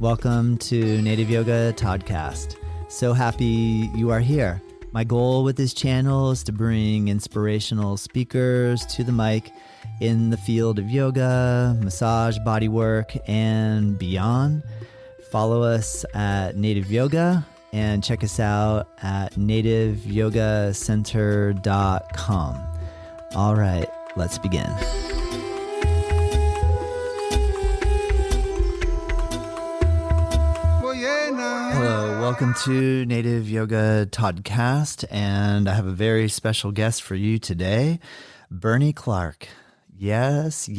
Welcome to Native Yoga Toddcast. So happy you are here. My goal with this channel is to bring inspirational speakers to the mic in the field of yoga, massage, bodywork, and beyond. Follow us at Native Yoga and check us out at nativeyogacenter.com. All right, let's begin. Hello, welcome to Native Yoga Toddcast, and I have a very special guest for you today, Bernie Clark. Yes.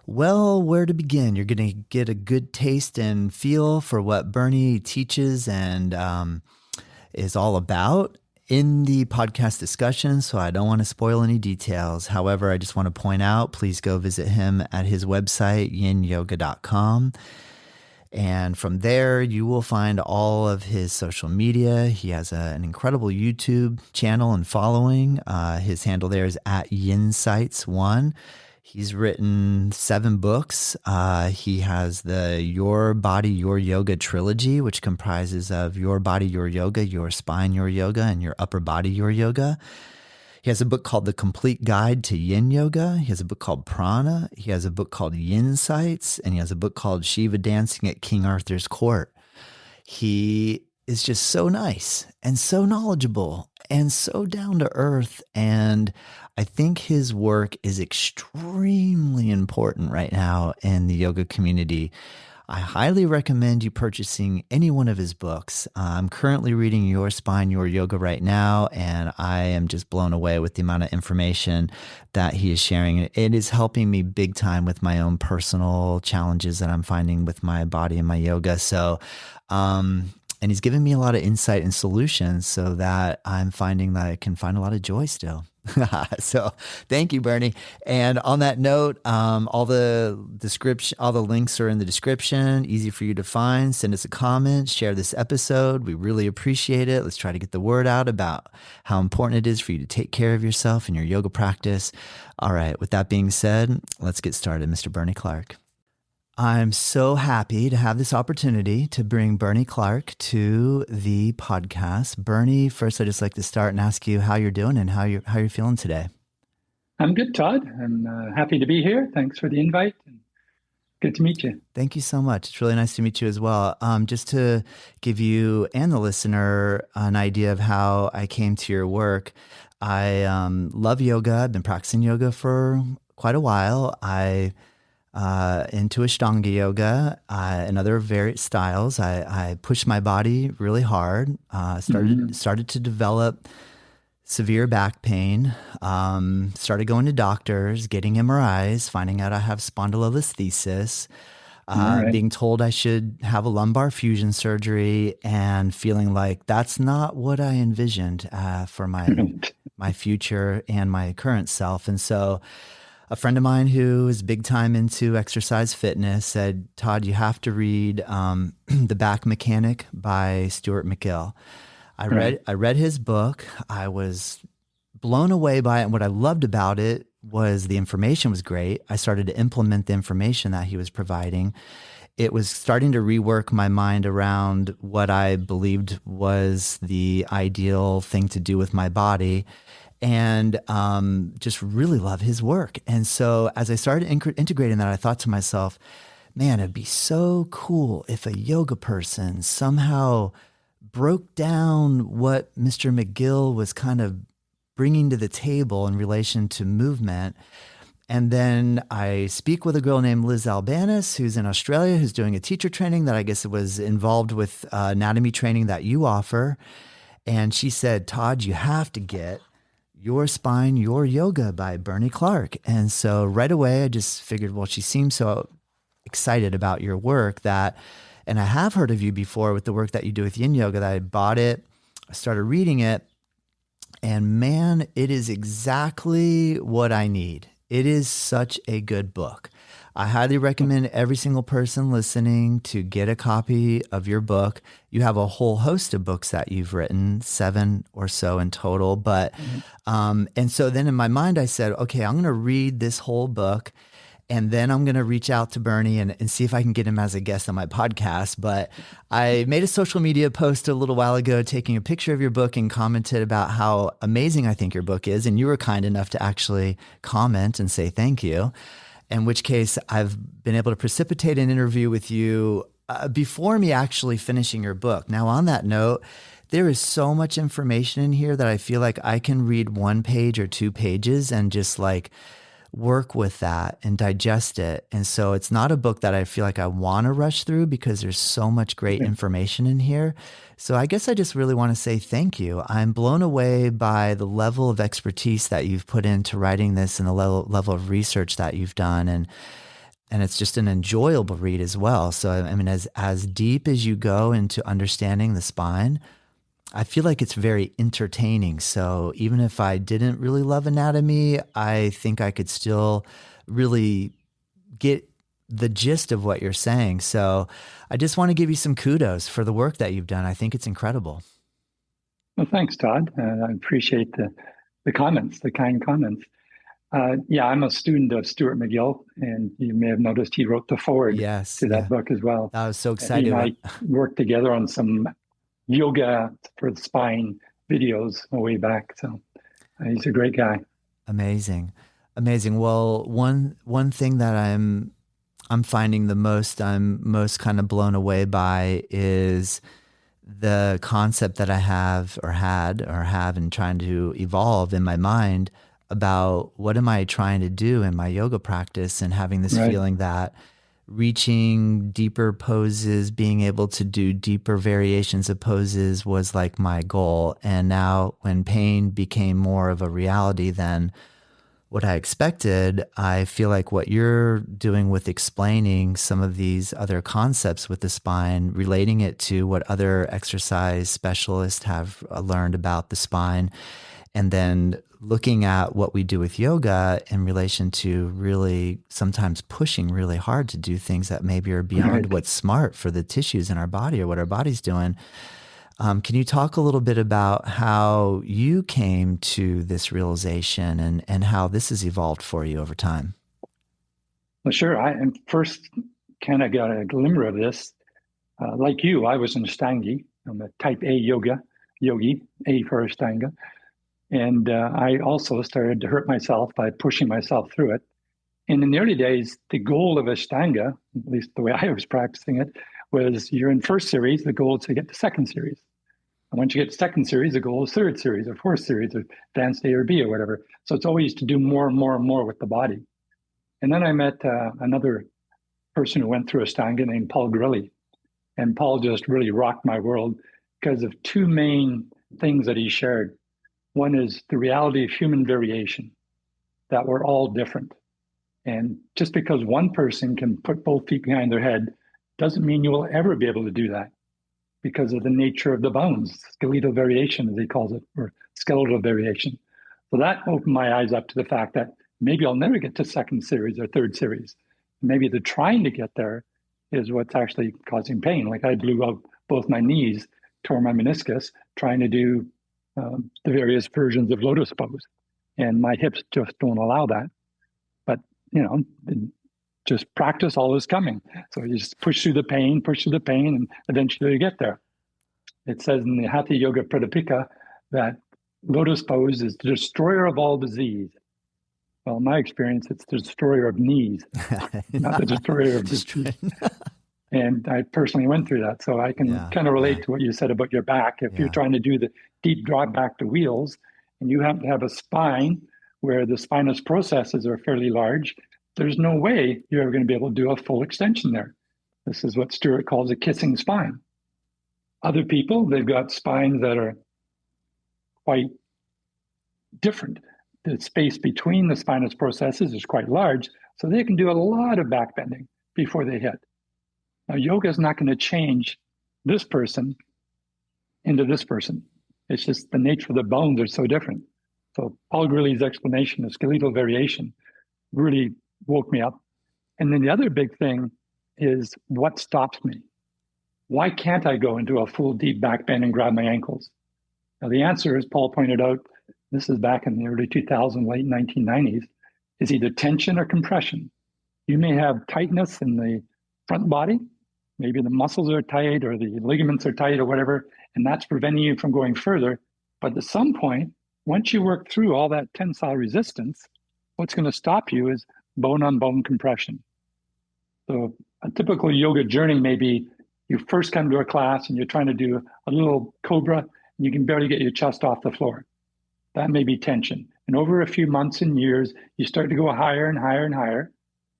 Well, where to begin? You're going to get a good taste and feel for what Bernie teaches and is all about in the podcast discussion, so I don't want to spoil any details. However, I just want to point out, please go visit him at his website, yinyoga.com. And from there, you will find all of his social media. He has an incredible YouTube channel and following. His handle there is at YinSights1. He's written 7 books. He has the Your Body, Your Yoga Trilogy, which comprises of Your Body, Your Yoga, Your Spine, Your Yoga, and Your Upper Body, Your Yoga. He has a book called The Complete Guide to Yin Yoga. He has a book called Prana. He has a book called Yin Sights. And he has a book called Shiva Dancing at King Arthur's Court. He is just so nice and so knowledgeable and so down to earth. And I think his work is extremely important right now in the yoga community. I highly recommend you purchasing any one of his books. I'm currently reading Your Spine, Your Yoga right now, and I am just blown away with the amount of information that he is sharing. It is helping me big time with my own personal challenges that I'm finding with my body and my yoga. So, and he's given me a lot of insight and solutions so that I'm finding that I can find a lot of joy still. So thank you, Bernie. And on that note, all the links are in the description, easy for you to find. Send us a comment, share this episode. We really appreciate it. Let's try to get the word out about how important it is for you to take care of yourself and your yoga practice. All right. With that being said, let's get started. Mr. Bernie Clark. I'm so happy to have this opportunity to bring Bernie Clark to the podcast. Bernie, first, I'd just like to start and ask you how you're doing and how you're feeling today. I'm good, Todd. I'm happy to be here. Thanks for the invite. Good to meet you. Thank you so much. It's really nice to meet you as well. Just to give you and the listener an idea of how I came to your work, I love yoga. I've been practicing yoga for quite a while. Into Ashtanga yoga and other various styles. I pushed my body really hard, started to develop severe back pain, started going to doctors, getting MRIs, finding out I have spondylolisthesis, being told I should have a lumbar fusion surgery, and feeling like that's not what I envisioned for my future and my current self. And so a friend of mine who is big time into exercise fitness said, Todd, you have to read The Back Mechanic by Stuart McGill. I read his book. I was blown away by it. And what I loved about it was the information was great. I started to implement the information that he was providing. It was starting to rework my mind around what I believed was the ideal thing to do with my body. And just really love his work. And so as I started integrating that, I thought to myself, man, it'd be so cool if a yoga person somehow broke down what Mr. McGill was kind of bringing to the table in relation to movement. And then I speak with a girl named Liz Albanis, who's in Australia, who's doing a teacher training that I guess was involved with anatomy training that you offer. And she said, Todd, you have to get Your Spine, Your Yoga by Bernie Clark. And so right away, I just figured, well, she seems so excited about your work and I have heard of you before with the work that you do with Yin Yoga, that I bought it, I started reading it, and man, it is exactly what I need. It is such a good book. I highly recommend every single person listening to get a copy of your book. You have a whole host of books that you've written, 7 or so in total. But and so then in my mind, I said, okay, I'm going to read this whole book. And then I'm going to reach out to Bernie and see if I can get him as a guest on my podcast. But I made a social media post a little while ago taking a picture of your book and commented about how amazing I think your book is. And you were kind enough to actually comment and say thank you. In which case, I've been able to precipitate an interview with you before me actually finishing your book. Now, on that note, there is so much information in here that I feel like I can read 1 page or 2 pages and just like work with that and digest it. And so it's not a book that I feel like I want to rush through because there's so much great information in here. So I guess I just really want to say thank you. I'm blown away by the level of expertise that you've put into writing this and the level of research that you've done. And it's just an enjoyable read as well. So, I mean, as deep as you go into understanding the spine, I feel like it's very entertaining. So even if I didn't really love anatomy, I think I could still really get the gist of what you're saying. So I just want to give you some kudos for the work that you've done. I think it's incredible. Well, thanks, Todd. I appreciate the comments, the kind comments. Yeah, I'm a student of Stuart McGill, and you may have noticed he wrote the foreword to that book as well. I was so excited. He and I worked together on some yoga for the spine videos way back. So he's a great guy. Amazing. Well, one thing that I'm finding I'm most kind of blown away by is the concept that I have and trying to evolve in my mind about what am I trying to do in my yoga practice, and having this feeling that reaching deeper poses, being able to do deeper variations of poses was like my goal. And now when pain became more of a reality than what I expected, I feel like what you're doing with explaining some of these other concepts with the spine, relating it to what other exercise specialists have learned about the spine, and then looking at what we do with yoga in relation to really sometimes pushing really hard to do things that maybe are beyond what's smart for the tissues in our body or what our body's doing. Can you talk a little bit about how you came to this realization and how this has evolved for you over time? Well, sure. I first kind of got a glimmer of this. Like you, I was an Ashtangi. I'm a type A yogi, A for Ashtanga. And I also started to hurt myself by pushing myself through it. And in the early days, the goal of Ashtanga, at least the way I was practicing it, was you're in first series, the goal is to get to second series. And once you get to second series, the goal is third series or fourth series or advanced A or B or whatever. So it's always to do more and more and more with the body. And then I met another person who went through Ashtanga named Paul Grilley. And Paul just really rocked my world because of 2 main things that he shared. One is the reality of human variation, that we're all different. And just because one person can put both feet behind their head doesn't mean you will ever be able to do that because of the nature of the bones, skeletal variation, as he calls it, or skeletal variation. So that opened my eyes up to the fact that maybe I'll never get to second series or third series. Maybe the trying to get there is what's actually causing pain. Like I blew out both my knees, tore my meniscus, trying to do the various versions of lotus pose. And my hips just don't allow that. But, just practice, all is coming. So you just push through the pain, and eventually you get there. It says in the Hatha Yoga Pradipika that lotus pose is the destroyer of all disease. Well, in my experience, it's the destroyer of knees, not the destroyer of disease. And I personally went through that. So I can kind of relate to what you said about your back. If you're trying to do the deep drop back to wheels, and you have to have a spine where the spinous processes are fairly large, there's no way you're ever going to be able to do a full extension there. This is what Stuart calls a kissing spine. Other people, they've got spines that are quite different. The space between the spinous processes is quite large, so they can do a lot of back bending before they hit. Now, yoga is not going to change this person into this person. It's just the nature of the bones are so different. So Paul Grilley's explanation of skeletal variation really woke me up. And then the other big thing is what stops me? Why can't I go into a full deep back bend and grab my ankles? Now, the answer, as Paul pointed out, this is back in the early 2000s, late 1990s, is either tension or compression. You may have tightness in the front body. Maybe the muscles are tight or the ligaments are tight or whatever, and that's preventing you from going further. But at some point, once you work through all that tensile resistance, what's going to stop you is bone-on-bone compression. So a typical yoga journey may be you first come to a class and you're trying to do a little cobra and you can barely get your chest off the floor. That may be tension. And over a few months and years, you start to go higher and higher and higher.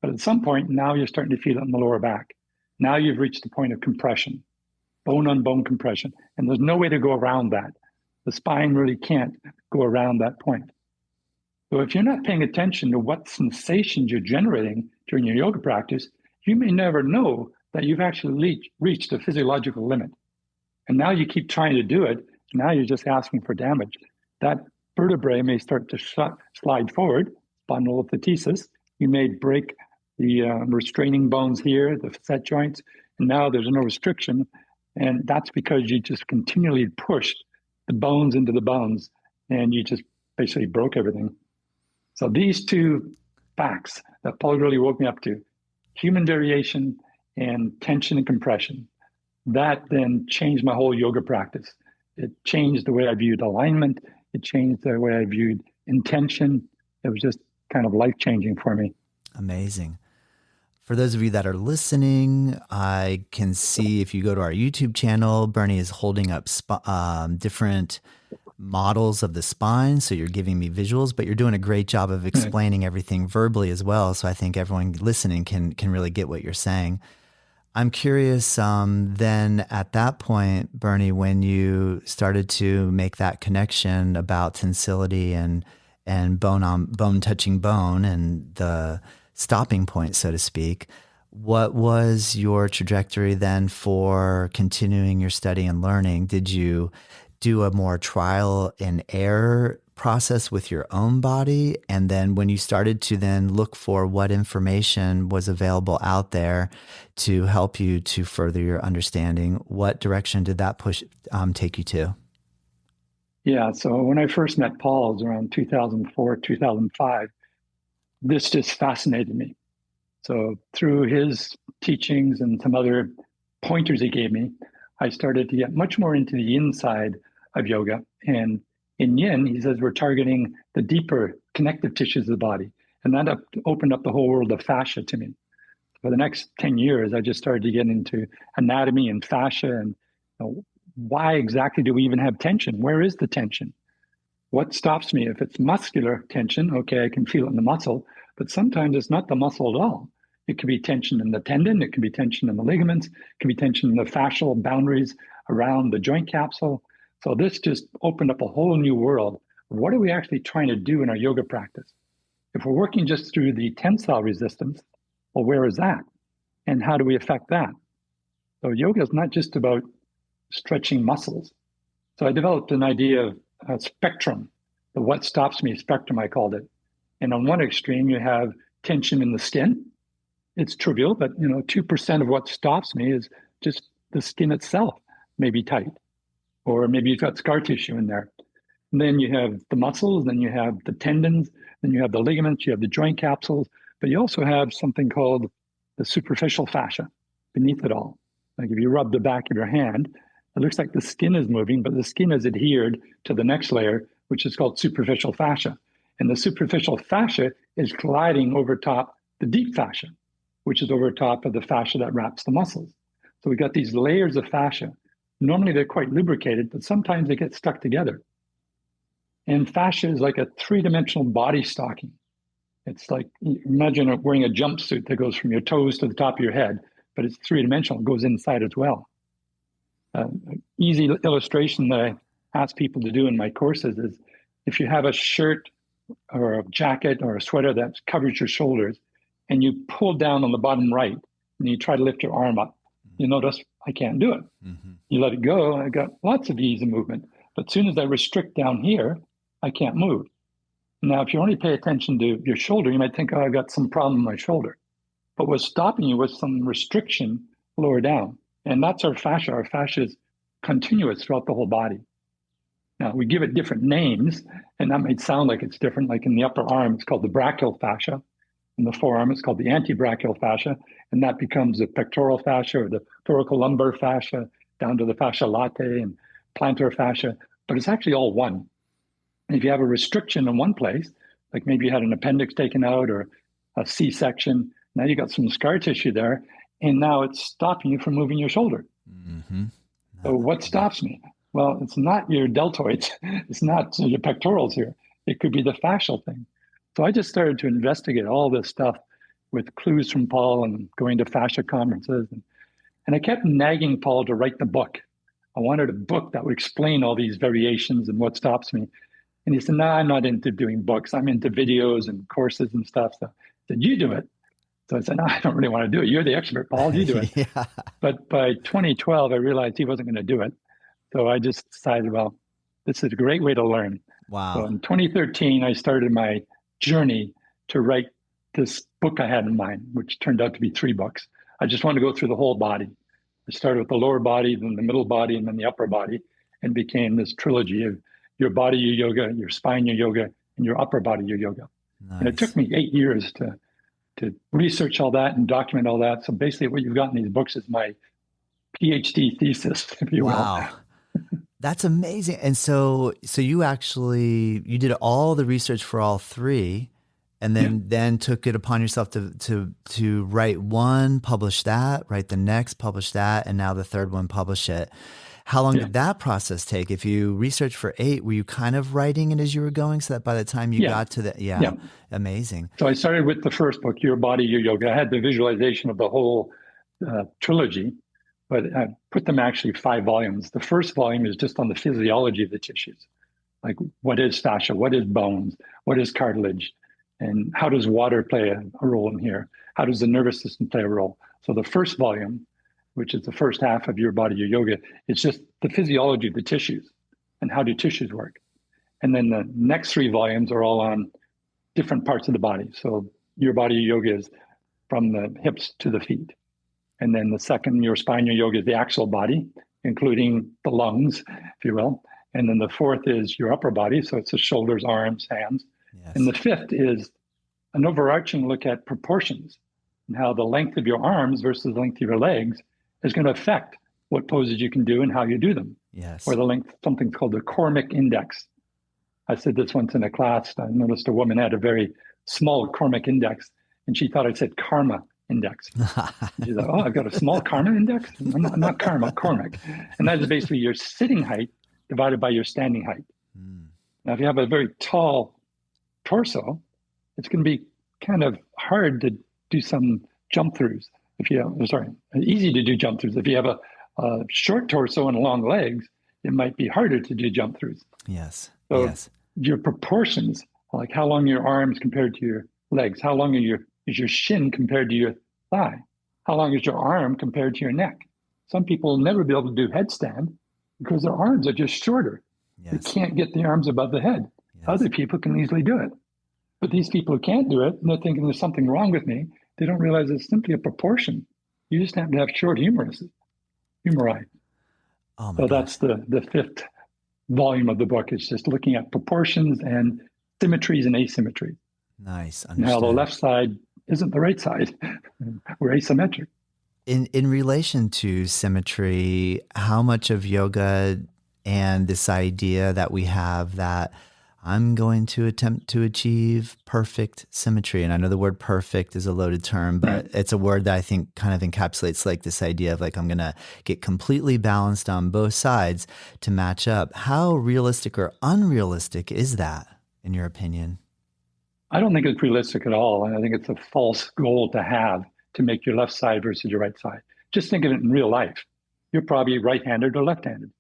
But at some point, now you're starting to feel it in the lower back. Now you've reached the point of compression, bone-on-bone compression. And there's no way to go around that. The spine really can't go around that point. So if you're not paying attention to what sensations you're generating during your yoga practice, you may never know that you've actually reached a physiological limit. And now you keep trying to do it. Now you're just asking for damage. That vertebrae may start to slide forward, spondylolisthesis. You may break the restraining bones here, the facet joints, and now there's no restriction. And that's because you just continually pushed the bones into the bones, and you just basically broke everything. So these two facts that Paul really woke me up to, human variation and tension and compression, that then changed my whole yoga practice. It changed the way I viewed alignment. It changed the way I viewed intention. It was just kind of life-changing for me. Amazing. For those of you that are listening, I can see if you go to our YouTube channel, Bernie is holding up different models of the spine. So you're giving me visuals, but you're doing a great job of explaining everything verbally as well. So I think everyone listening can really get what you're saying. I'm curious, then at that point, Bernie, when you started to make that connection about tensility and bone on bone touching bone and the stopping point, so to speak, what was your trajectory then for continuing your study and learning? Did you do a more trial and error process with your own body? And then when you started to then look for what information was available out there to help you to further your understanding, what direction did that push take you to? Yeah, so when I first met Paul, it was around 2004, 2005. This just fascinated me. So through his teachings and some other pointers he gave me, I started to get much more into the inside of yoga. And in yin, he says we're targeting the deeper connective tissues of the body. And that opened up the whole world of fascia to me. For the next 10 years, I just started to get into anatomy and fascia and why exactly do we even have tension? Where is the tension? What stops me? If it's muscular tension, okay, I can feel it in the muscle, but sometimes it's not the muscle at all. It could be tension in the tendon, it can be tension in the ligaments, it can be tension in the fascial boundaries around the joint capsule. So this just opened up a whole new world. What are we actually trying to do in our yoga practice? If we're working just through the tensile resistance, well, where is that? And how do we affect that? So yoga is not just about stretching muscles. So I developed an idea of a spectrum, the what stops me spectrum, I called it. And on one extreme, you have tension in the skin. It's trivial, but 2% of what stops me is just the skin itself may be tight, or maybe you've got scar tissue in there. And then you have the muscles, then you have the tendons, then you have the ligaments, you have the joint capsules, but you also have something called the superficial fascia beneath it all. Like if you rub the back of your hand, it looks like the skin is moving, but the skin is adhered to the next layer, which is called superficial fascia. And the superficial fascia is gliding over top the deep fascia, which is over top of the fascia that wraps the muscles. So we got these layers of fascia. Normally they're quite lubricated, but sometimes they get stuck together. And fascia is like a three-dimensional body stocking. It's like, imagine wearing a jumpsuit that goes from your toes to the top of your head, but it's three-dimensional, it goes inside as well. Easy illustration that I ask people to do in my courses is if you have a shirt or a jacket or a sweater that covers your shoulders and you pull down on the bottom right and you try to lift your arm up, you notice I can't do it. Mm-hmm. You let it go, I got lots of ease and movement. But as soon as I restrict down here, I can't move. Now, if you only pay attention to your shoulder, you might think, oh, I've got some problem in my shoulder. But what's stopping you was some restriction lower down. And that's our fascia. Our fascia is continuous throughout the whole body. Now, we give it different names, and that might sound like it's different. Like in the upper arm, it's called the brachial fascia. In the forearm, it's called the antebrachial fascia, and that becomes the pectoral fascia or the thoracolumbar fascia down to the fascia latae and plantar fascia, but it's actually all one. And if you have a restriction in one place, like maybe you had an appendix taken out or a C-section, now you got some scar tissue there, and now it's stopping you from moving your shoulder. Mm-hmm. So what stops me? Well, it's not your deltoids. It's not your pectorals here. It could be the fascial thing. So I just started to investigate all this stuff with clues from Paul and going to fascia conferences. And I kept nagging Paul to write the book. I wanted a book that would explain all these variations and what stops me. And he said, no, I'm not into doing books. I'm into videos and courses and stuff. So I said, you do it. So I said, no, I don't really want to do it. You're the expert, Paul. You do it. Yeah. But by 2012, I realized he wasn't going to do it. So I just decided, well, this is a great way to learn. Wow. So in 2013, I started my journey to write this book I had in mind, which turned out to be 3 books. I just wanted to go through the whole body. I started with the lower body, then the middle body, and then the upper body, and became this trilogy of your body, your yoga, your spine, your yoga, and your upper body, your yoga. Nice. And it took me 8 years to research all that and document all that. So basically what you've got in these books is my PhD thesis, if you will. Wow. That's amazing. And so you did all the research for all 3 and then took it upon yourself to write one, publish that, write the next, publish that, and now the 3rd one, publish it. How long did that process take? If you researched for 8, were you kind of writing it as you were going so that by the time you got to the, amazing. So I started with the first book, Your Body, Your Yoga. I had the visualization of the whole trilogy, but I put them actually 5 volumes. The first volume is just on the physiology of the tissues. Like what is fascia, what is bones, what is cartilage, and how does water play a role in here? How does the nervous system play a role? So the first volume, which is the first half of Your Body, Your Yoga, it's just the physiology of the tissues and how do tissues work. And then the next 3 volumes are all on different parts of the body. So Your Body, Your Yoga is from the hips to the feet. And then the second, Your Spine, Your Yoga, is the actual body, including the lungs, if you will. And then the 4th is your upper body. So it's the shoulders, arms, hands. Yes. And the 5th is an overarching look at proportions and how the length of your arms versus the length of your legs is going to affect what poses you can do and how you do them. Yes. Or the length, something called the Cormick index. I said this once in a class. I noticed a woman had a very small Cormick index, and she thought I said karma index. She thought, oh, I've got a small karma index? I'm not karma, Cormick. And that is basically your sitting height divided by your standing height. Now, if you have a very tall torso, it's going to be kind of hard to do some jump throughs. Easy to do jump throughs. If you have a short torso and long legs, it might be harder to do jump throughs. Yes. So your proportions, like how long your arms compared to your legs, how long is your shin compared to your thigh, how long is your arm compared to your neck. Some people will never be able to do headstand because their arms are just shorter. They can't get the arms above the head. Other people can easily do it. But these people who can't do it, and they're thinking there's something wrong with me, they don't realize it's simply a proportion. You just happen to have short humeri. So that's the 5th volume of the book. It's just looking at proportions and symmetries and asymmetries. Nice. Understood. Now the left side isn't the right side. We're asymmetric. In relation to symmetry, how much of yoga and this idea that we have that I'm going to attempt to achieve perfect symmetry. And I know the word perfect is a loaded term, but it's a word that I think kind of encapsulates like this idea of like, I'm going to get completely balanced on both sides to match up. How realistic or unrealistic is that, in your opinion? I don't think it's realistic at all. And I think it's a false goal to have to make your left side versus your right side. Just think of it in real life. You're probably right-handed or left-handed.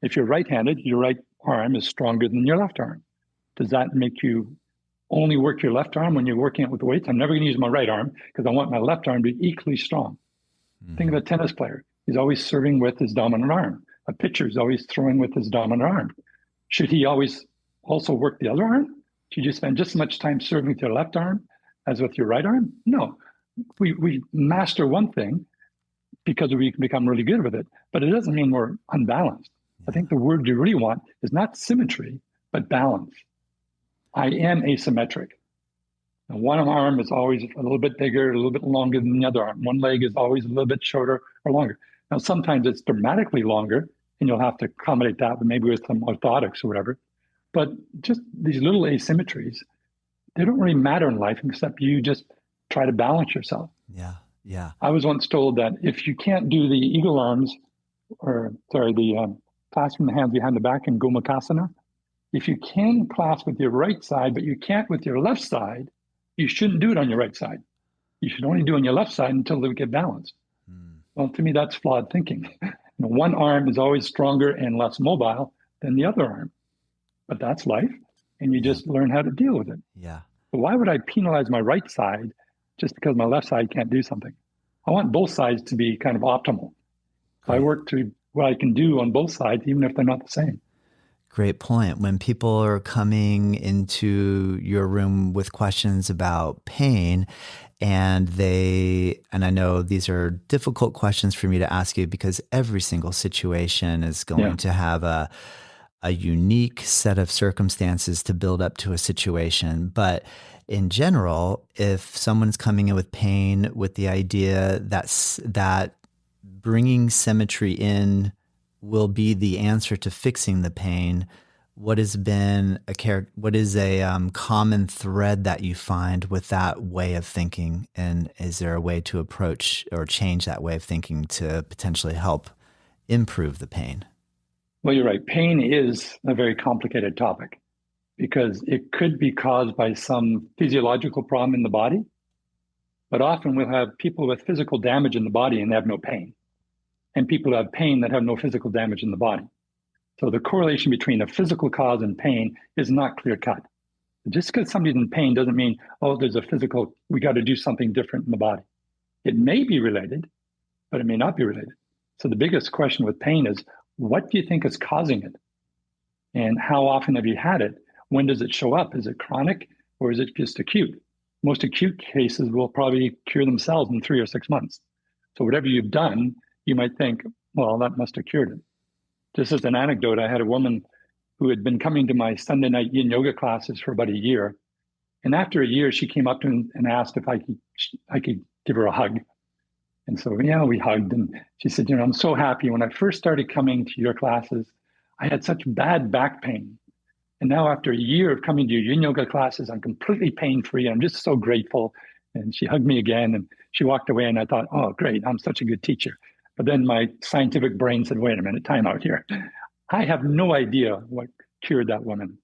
If you're right-handed, your right arm is stronger than your left arm. Does that make you only work your left arm when you're working it with the weights? I'm never going to use my right arm because I want my left arm to be equally strong. Think of a tennis player. He's always serving with his dominant arm. A pitcher is always throwing with his dominant arm. Should he always also work the other arm? Should you spend just as much time serving with your left arm as with your right arm? No. We master one thing because we can become really good with it, but it doesn't mean we're unbalanced. I think the word you really want is not symmetry, but balance. I am asymmetric. And one arm is always a little bit bigger, a little bit longer than the other arm. One leg is always a little bit shorter or longer. Now, sometimes it's dramatically longer, and you'll have to accommodate that, but maybe with some orthotics or whatever. But just these little asymmetries, they don't really matter in life except you just try to balance yourself. Yeah. Yeah. I was once told that if you can't do the eagle arms, or sorry, the clasping the hands behind the back in Gomukhasana, if you can clasp with your right side, but you can't with your left side, you shouldn't do it on your right side. You should only do it on your left side until they get balanced. Well, to me, that's flawed thinking. One arm is always stronger and less mobile than the other arm, but that's life, and you just learn how to deal with it. Yeah. But why would I penalize my right side just because my left side can't do something? I want both sides to be kind of optimal. So I work to what I can do on both sides, even if they're not the same. Great point. When people are coming into your room with questions about pain, and I know these are difficult questions for me to ask you because every single situation is going to have a unique set of circumstances to build up to a situation. But in general, if someone's coming in with pain with the idea that bringing symmetry in will be the answer to fixing the pain, what is a common thread that you find with that way of thinking? And is there a way to approach or change that way of thinking to potentially help improve the pain? Well, you're right. Pain is a very complicated topic because it could be caused by some physiological problem in the body. But often we'll have people with physical damage in the body and they have no pain, and people who have pain that have no physical damage in the body. So the correlation between a physical cause and pain is not clear cut. Just because somebody's in pain doesn't mean, oh, there's a physical, we got to do something different in the body. It may be related, but it may not be related. So the biggest question with pain is, what do you think is causing it? And how often have you had it? When does it show up? Is it chronic or is it just acute? Most acute cases will probably cure themselves in 3 or 6 months. So whatever you've done, you might think, well, that must have cured it. Just as an anecdote, I had a woman who had been coming to my Sunday night yin yoga classes for about a year. And after a year, she came up to me and asked if I could give her a hug. And so, yeah, we hugged. And she said, I'm so happy. When I first started coming to your classes, I had such bad back pain. And now after a year of coming to your yin yoga classes, I'm completely pain-free. I'm just so grateful. And she hugged me again and she walked away. And I thought, oh, great, I'm such a good teacher. But then my scientific brain said, wait a minute, time out here. I have no idea what cured that woman.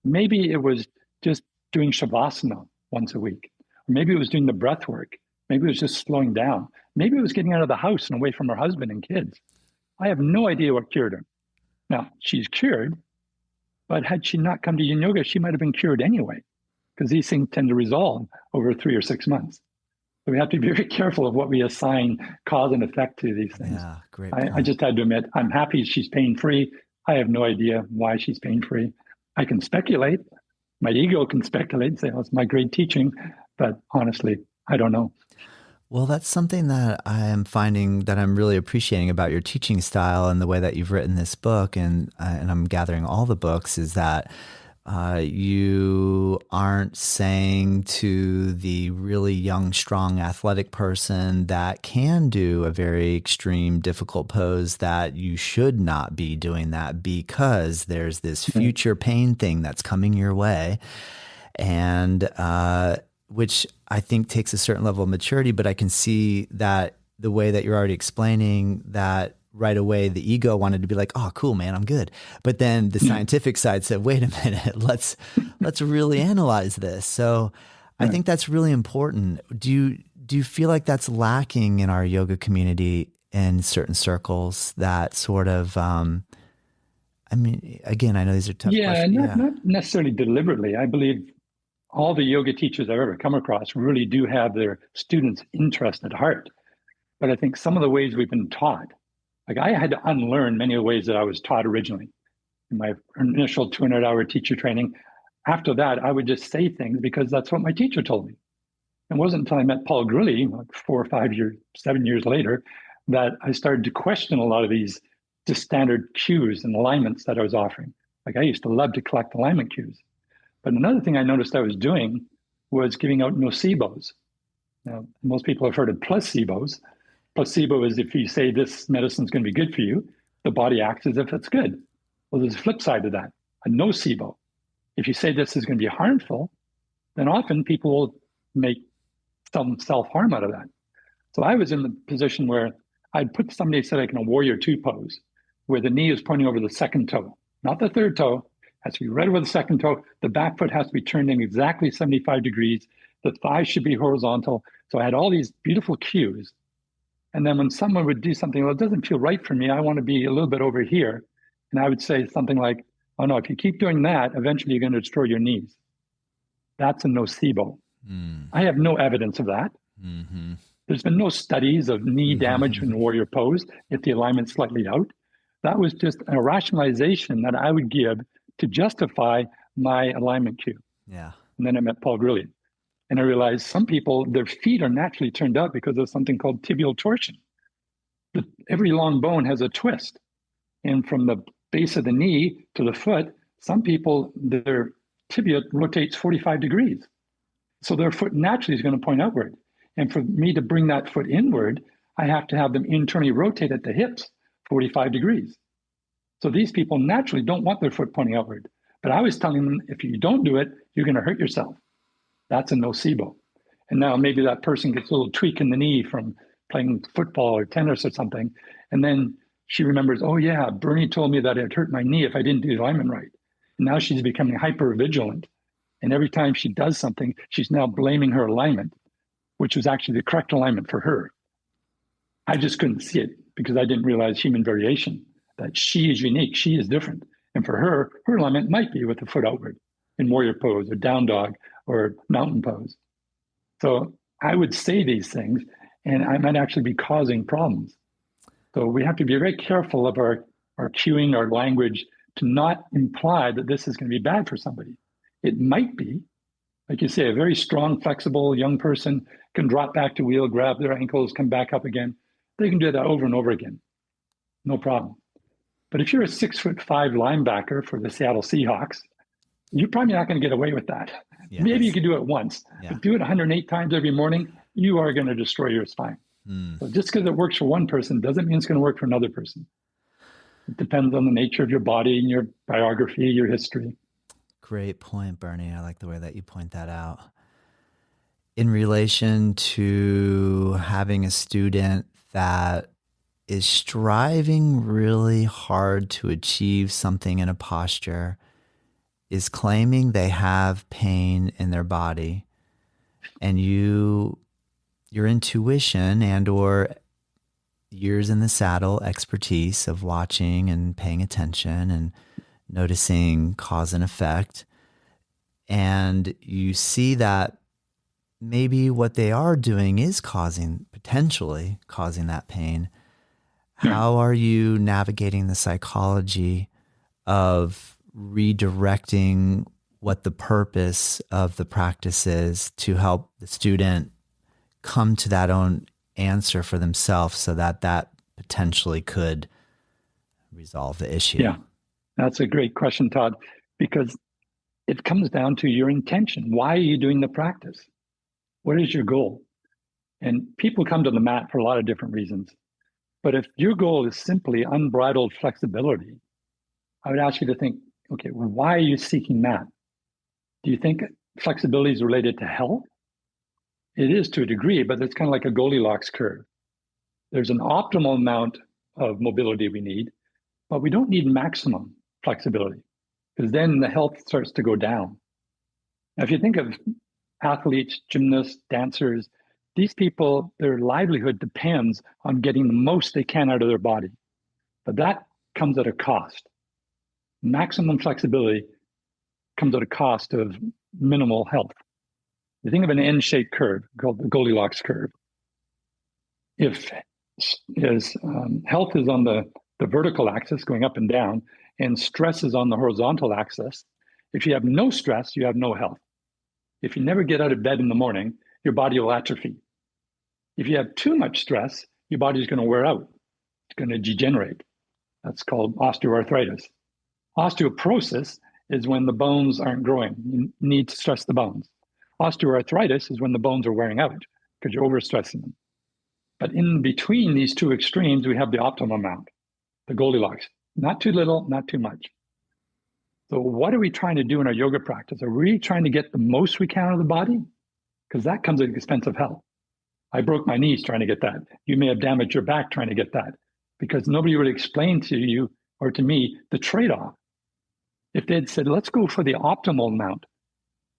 Maybe it was just doing Shavasana once a week. Or maybe it was doing the breath work. Maybe it was just slowing down. Maybe it was getting out of the house and away from her husband and kids. I have no idea what cured her. Now, she's cured, but had she not come to yin yoga, she might have been cured anyway, because these things tend to resolve over 3 or 6 months. So we have to be very careful of what we assign cause and effect to these things. Yeah, great. I just had to admit, I'm happy she's pain-free. I have no idea why she's pain-free. I can speculate. My ego can speculate and say, oh, it's my great teaching. But honestly, I don't know. Well, that's something that I am finding that I'm really appreciating about your teaching style and the way that you've written this book, and I'm gathering all the books, is that you aren't saying to the really young, strong, athletic person that can do a very extreme, difficult pose that you should not be doing that because there's this future pain thing that's coming your way. And which I think takes a certain level of maturity, but I can see that the way that you're already explaining that right away, the ego wanted to be like, oh, cool, man, I'm good. But then the scientific side said, wait a minute, let's really analyze this. So I think that's really important. Do you feel like that's lacking in our yoga community in certain circles, that sort of, I mean, again, I know these are tough questions. Not necessarily deliberately. I believe all the yoga teachers I've ever come across really do have their students' interest at heart. But I think some of the ways we've been taught, like I had to unlearn many of the ways that I was taught originally in my initial 200-hour teacher training. After that, I would just say things because that's what my teacher told me. It wasn't until I met Paul Grilley, like 4 or 5 years, 7 years later, that I started to question a lot of these just standard cues and alignments that I was offering. Like I used to love to collect alignment cues. But another thing I noticed I was doing was giving out nocebos. Now, most people have heard of placebos. Placebo is if you say this medicine is going to be good for you, the body acts as if it's good. Well, there's a flip side to that, a nocebo. If you say this is going to be harmful, then often people will make some self-harm out of that. So I was in the position where I'd put somebody, said like in a warrior two pose, where the knee is pointing over the second toe, not the third toe. It has to be right over the second toe. The back foot has to be turned in exactly 75 degrees. The thigh should be horizontal. So I had all these beautiful cues. And then when someone would do something, well, it doesn't feel right for me, I want to be a little bit over here. And I would say something like, oh no, if you keep doing that, eventually you're going to destroy your knees. That's a nocebo. I have no evidence of that. Mm-hmm. There's been no studies of knee damage in warrior pose if the alignment's slightly out. That was just a rationalization that I would give to justify my alignment cue. Yeah. And then I met Paul Grilley. And I realized some people, their feet are naturally turned up because of something called tibial torsion. Every long bone has a twist. And from the base of the knee to the foot, some people, their tibia rotates 45 degrees. So their foot naturally is going to point outward. And for me to bring that foot inward, I have to have them internally rotate at the hips 45 degrees. So these people naturally don't want their foot pointing outward. But I was telling them, if you don't do it, you're going to hurt yourself. That's a nocebo. And now maybe that person gets a little tweak in the knee from playing football or tennis or something. And then she remembers, oh yeah, Bernie told me that it hurt my knee if I didn't do the alignment right. And now she's becoming hyper vigilant. And every time she does something, she's now blaming her alignment, which was actually the correct alignment for her. I just couldn't see it because I didn't realize human variation, that she is unique, she is different. And for her, her alignment might be with the foot outward in warrior pose or down dog or mountain pose. So I would say these things and I might actually be causing problems. So we have to be very careful of our cueing, our language, to not imply that this is going to be bad for somebody. It might be. Like you say, a very strong, flexible young person can drop back to wheel, grab their ankles, come back up again. They can do that over and over again. No problem. But if you're a 6'5" linebacker for the Seattle Seahawks, you're probably not going to get away with that. Yes. Maybe you can do it once, but do it 108 times every morning, you are going to destroy your spine. So just because it works for one person doesn't mean it's going to work for another person. It depends on the nature of your body and your biography, your history. Great point, Bernie. I like the way that you point that out. In relation to having a student that is striving really hard to achieve something in a posture, is claiming they have pain in their body, and your intuition and or years in the saddle expertise of watching and paying attention and noticing cause and effect, and you see that maybe what they are doing is potentially causing that pain. How are you navigating the psychology of redirecting what the purpose of the practice is to help the student come to that own answer for themselves so that that potentially could resolve the issue? Yeah, that's a great question, Todd, because it comes down to your intention. Why are you doing the practice? What is your goal? And people come to the mat for a lot of different reasons. But if your goal is simply unbridled flexibility, I would ask you to think, okay, well, why are you seeking that? Do you think flexibility is related to health? It is to a degree, but it's kind of like a Goldilocks curve. There's an optimal amount of mobility we need, but we don't need maximum flexibility because then the health starts to go down. Now, if you think of athletes, gymnasts, dancers, these people, their livelihood depends on getting the most they can out of their body. But that comes at a cost. Maximum flexibility comes at a cost of minimal health. You think of an N-shaped curve called the Goldilocks curve. If health is on the vertical axis going up and down, and stress is on the horizontal axis, if you have no stress, you have no health. If you never get out of bed in the morning, your body will atrophy. If you have too much stress, your body is going to wear out. It's going to degenerate. That's called osteoarthritis. Osteoporosis is when the bones aren't growing. You need to stress the bones. Osteoarthritis is when the bones are wearing out because you're overstressing them. But in between these two extremes, we have the optimal amount, the Goldilocks. Not too little, not too much. So what are we trying to do in our yoga practice? Are we trying to get the most we can out of the body? Because that comes at the expense of health. I broke my knees trying to get that. You may have damaged your back trying to get that because nobody would explain to you or to me the trade-off. If they'd said, let's go for the optimal amount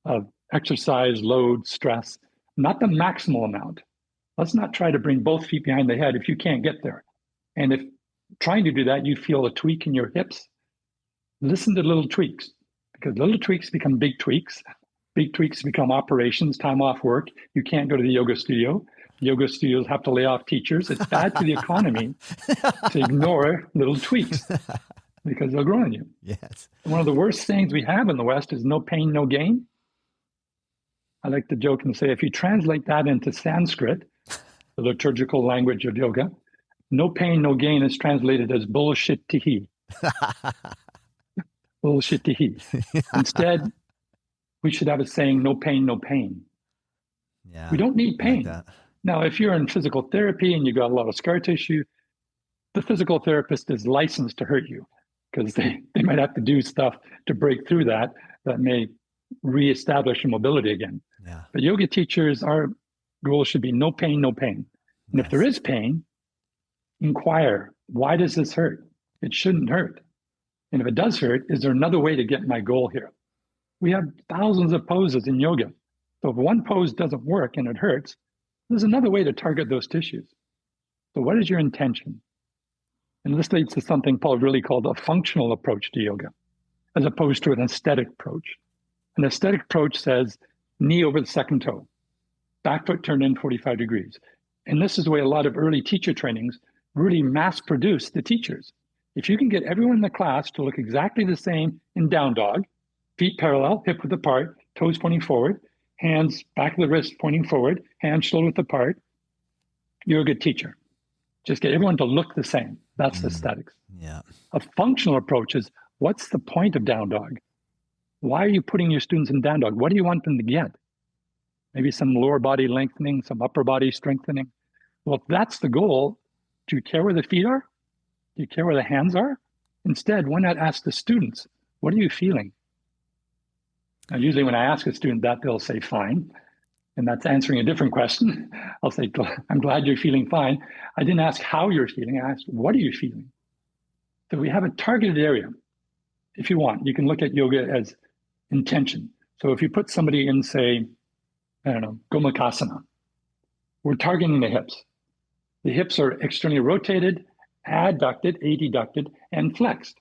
of exercise, load, stress, not the maximal amount. Let's not try to bring both feet behind the head if you can't get there. And if trying to do that, you feel a tweak in your hips, listen to little tweaks because little tweaks become big tweaks. Big tweaks become operations, time off work. You can't go to the yoga studio. Yoga studios have to lay off teachers. It's bad for the economy to ignore little tweaks because they'll grow on you. Yes. One of the worst things we have in the West is no pain, no gain. I like to joke and say, if you translate that into Sanskrit, the liturgical language of yoga, no pain, no gain is translated as bullshit tihi. Bullshit tihi. Instead, we should have a saying, no pain, no pain. Yeah, we don't need pain. Like now, if you're in physical therapy and you got a lot of scar tissue, the physical therapist is licensed to hurt you because they might have to do stuff to break through that may reestablish your mobility again. Yeah. But yoga teachers, our goal should be no pain, no pain. And if there is pain, inquire, why does this hurt? It shouldn't hurt. And if it does hurt, is there another way to get my goal here? We have thousands of poses in yoga. So if one pose doesn't work and it hurts, there's another way to target those tissues. So what is your intention? And this leads to something Paul really called a functional approach to yoga, as opposed to an aesthetic approach. An aesthetic approach says knee over the second toe, back foot turned in 45 degrees. And this is the way a lot of early teacher trainings really mass produce the teachers. If you can get everyone in the class to look exactly the same in down dog, feet parallel, hip width apart, toes pointing forward, hands back of the wrist pointing forward, hands shoulder width apart, you're a good teacher. Just get everyone to look the same. That's aesthetics. Yeah. A functional approach is, what's the point of down dog? Why are you putting your students in down dog? What do you want them to get? Maybe some lower body lengthening, some upper body strengthening. Well, if that's the goal, do you care where the feet are? Do you care where the hands are? Instead, why not ask the students, what are you feeling? Now, usually when I ask a student that, they'll say, fine. And that's answering a different question. I'll say, I'm glad you're feeling fine. I didn't ask how you're feeling. I asked, what are you feeling? So we have a targeted area. If you want, you can look at yoga as intention. So if you put somebody in, say, I don't know, Gomukhasana, we're targeting the hips. The hips are externally rotated, adducted, adducted, and flexed.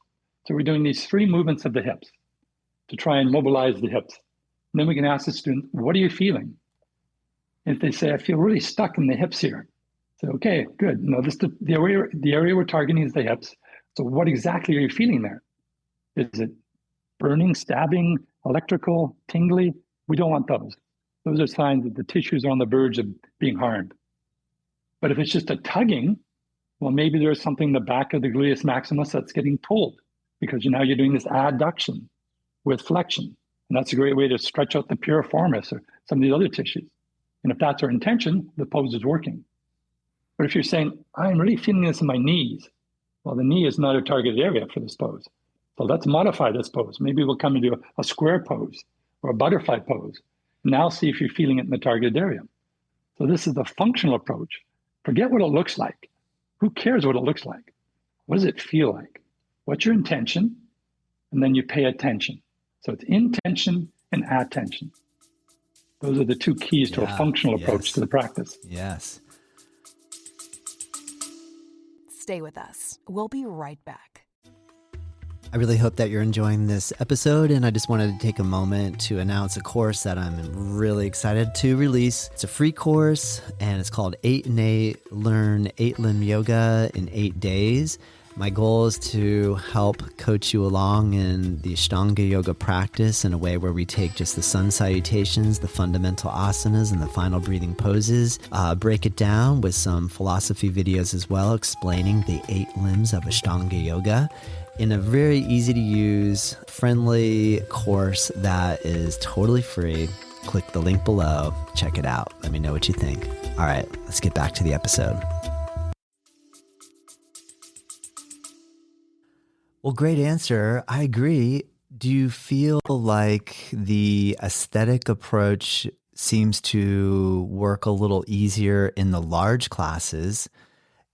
So we're doing these three movements of the hips to try and mobilize the hips. And then we can ask the student, what are you feeling? And if they say, I feel really stuck in the hips here. So, okay, good. No, the area we're targeting is the hips. So what exactly are you feeling there? Is it burning, stabbing, electrical, tingly? We don't want those. Those are signs that the tissues are on the verge of being harmed. But if it's just a tugging, well, maybe there's something in the back of the gluteus maximus that's getting pulled because now you're doing this adduction with flexion. And that's a great way to stretch out the piriformis or some of these other tissues. And if that's our intention, the pose is working. But if you're saying, I'm really feeling this in my knees, well, the knee is not a targeted area for this pose. So let's modify this pose. Maybe we'll come into a square pose or a butterfly pose. Now see if you're feeling it in the targeted area. So this is the functional approach. Forget what it looks like. Who cares what it looks like? What does it feel like? What's your intention? And then you pay attention. So it's intention and attention. Those are the two keys to a functional approach to the practice. Yes. Stay with us. We'll be right back. I really hope that you're enjoying this episode, and I just wanted to take a moment to announce a course that I'm really excited to release. It's a free course, and it's called 8 in 8, Learn 8-Limb Yoga in 8 Days. My goal is to help coach you along in the Ashtanga yoga practice in a way where we take just the sun salutations, the fundamental asanas, and the final breathing poses, break it down with some philosophy videos as well, explaining the 8 limbs of Ashtanga yoga in a very easy to use, friendly course that is totally free. click the link below, check it out. Let me know what you think. All right, let's get back to the episode. Well, great answer. I agree. Do you feel like the aesthetic approach seems to work a little easier in the large classes,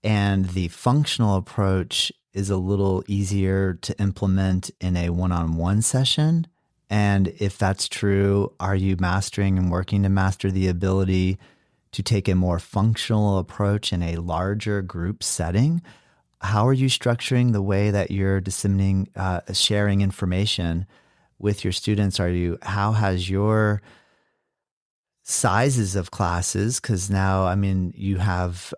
and the functional approach is a little easier to implement in a one-on-one session? And if that's true, are you mastering and working to master the ability to take a more functional approach in a larger group setting? How are you structuring the way that you're disseminating, sharing information with your students? How has your sizes of classes, because now, I mean, you have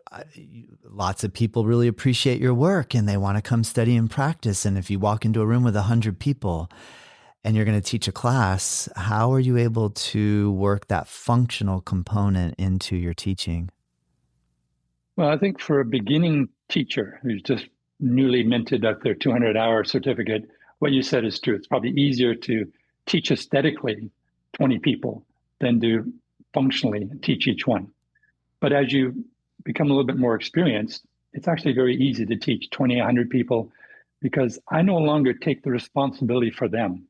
lots of people really appreciate your work and they want to come study and practice. And if you walk into a room with 100 people and you're going to teach a class, how are you able to work that functional component into your teaching? Well, I think for a beginning teacher who's just newly minted out their 200-hour certificate, what you said is true. It's probably easier to teach aesthetically 20 people than to functionally teach each one. But as you become a little bit more experienced, it's actually very easy to teach 20, 100 people, because I no longer take the responsibility for them.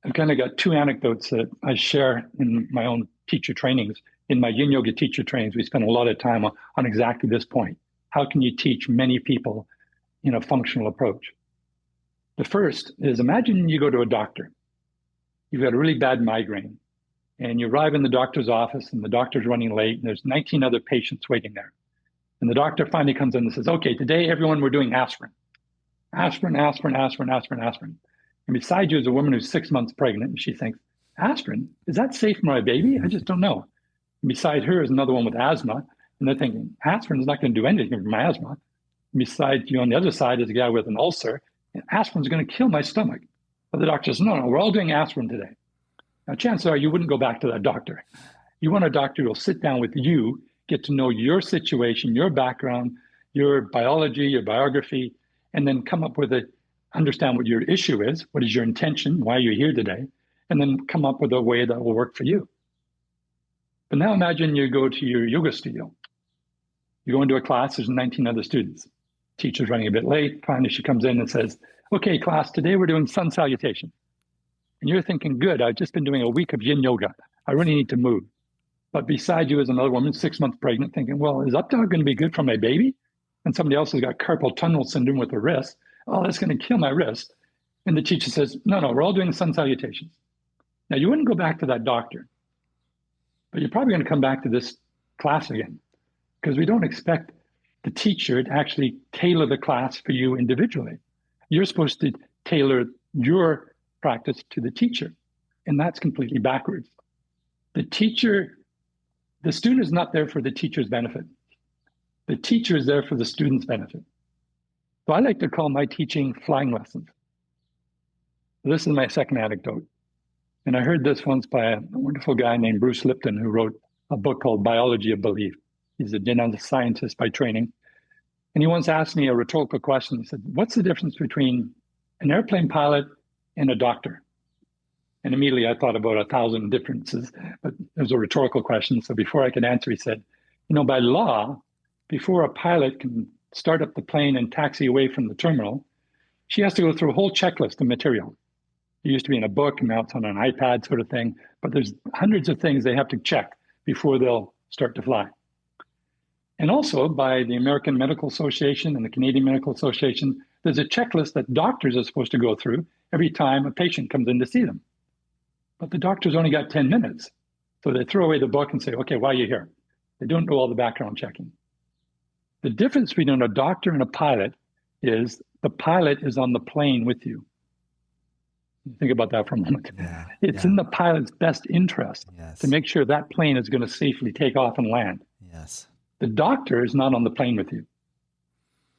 I've kind of got two anecdotes that I share in my own teacher trainings. In my yin yoga teacher trainings, we spend a lot of time on exactly this point. How can you teach many people in a functional approach? The first is, imagine you go to a doctor. You've got a really bad migraine, and you arrive in the doctor's office, and the doctor's running late, and there's 19 other patients waiting there. And the doctor finally comes in and says, okay, today, everyone, we're doing aspirin. Aspirin, aspirin, aspirin, aspirin, aspirin. And beside you is a woman who's 6 months pregnant, and she thinks, aspirin? Is that safe for my baby? I just don't know. And beside her is another one with asthma, and they're thinking, aspirin is not going to do anything for my asthma. And beside you on the other side is a guy with an ulcer, and aspirin is going to kill my stomach. But the doctor says, no, we're all doing aspirin today. Now, chances are you wouldn't go back to that doctor. You want a doctor who will sit down with you, get to know your situation, your background, your biology, your biography, and then come up with understand what your issue is, what is your intention, why you're here today, and then come up with a way that will work for you. But now imagine you go to your yoga studio. You go into a class, there's 19 other students. Teacher's running a bit late. Finally, she comes in and says, okay, class, today we're doing sun salutation. And you're thinking, good, I've just been doing a week of yin yoga. I really need to move. But beside you is another woman, 6 months pregnant, thinking, well, is up dog going to be good for my baby? And somebody else has got carpal tunnel syndrome with her wrist. Oh, that's going to kill my wrist. And the teacher says, no, we're all doing sun salutations. Now, you wouldn't go back to that doctor, but you're probably going to come back to this class again, because we don't expect the teacher to actually tailor the class for you individually. You're supposed to tailor your practice to the teacher, and that's completely backwards. The student is not there for the teacher's benefit. The teacher is there for the student's benefit. So I like to call my teaching flying lessons. This is my second anecdote. And I heard this once by a wonderful guy named Bruce Lipton, who wrote a book called Biology of Belief. He's a genetic scientist by training. And he once asked me a rhetorical question. He said, what's the difference between an airplane pilot and a doctor? And immediately I thought about 1,000 differences, but it was a rhetorical question. So before I could answer, he said, by law, before a pilot can start up the plane and taxi away from the terminal, she has to go through a whole checklist of material. It used to be in a book, and now it's on an iPad sort of thing, but there's hundreds of things they have to check before they'll start to fly. And also by the American Medical Association and the Canadian Medical Association, there's a checklist that doctors are supposed to go through every time a patient comes in to see them. But the doctor's only got 10 minutes. So they throw away the book and say, okay, why are you here? They don't do all the background checking. The difference between a doctor and a pilot is the pilot is on the plane with you. Think about that for a moment. It's in the pilot's best interest to make sure that plane is going to safely take off and land. Yes. The doctor is not on the plane with you.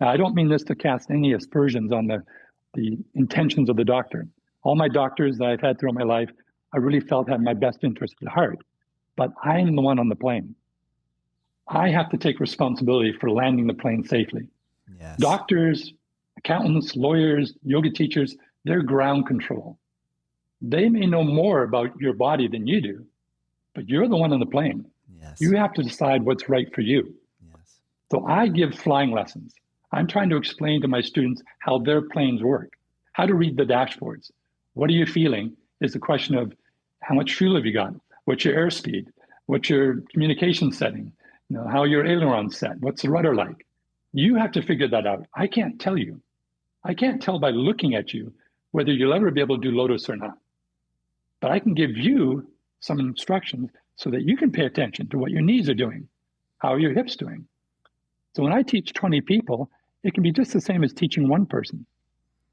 Now, I don't mean this to cast any aspersions on the intentions of the doctor. All my doctors that I've had throughout my life, I really felt had my best interest at heart. But I'm the one on the plane. I have to take responsibility for landing the plane safely. Yes. Doctors, accountants, lawyers, yoga teachers, they're ground control. They may know more about your body than you do, but you're the one on the plane. Yes. You have to decide what's right for you. Yes. So I give flying lessons. I'm trying to explain to my students how their planes work, how to read the dashboards. What are you feeling is the question of how much fuel have you got? What's your airspeed? What's your communication setting? How your aileron's set? What's the rudder like? You have to figure that out. I can't tell you. I can't tell by looking at you whether you'll ever be able to do lotus or not. But I can give you some instructions so that you can pay attention to what your knees are doing. How are your hips doing? So when I teach 20 people, it can be just the same as teaching one person.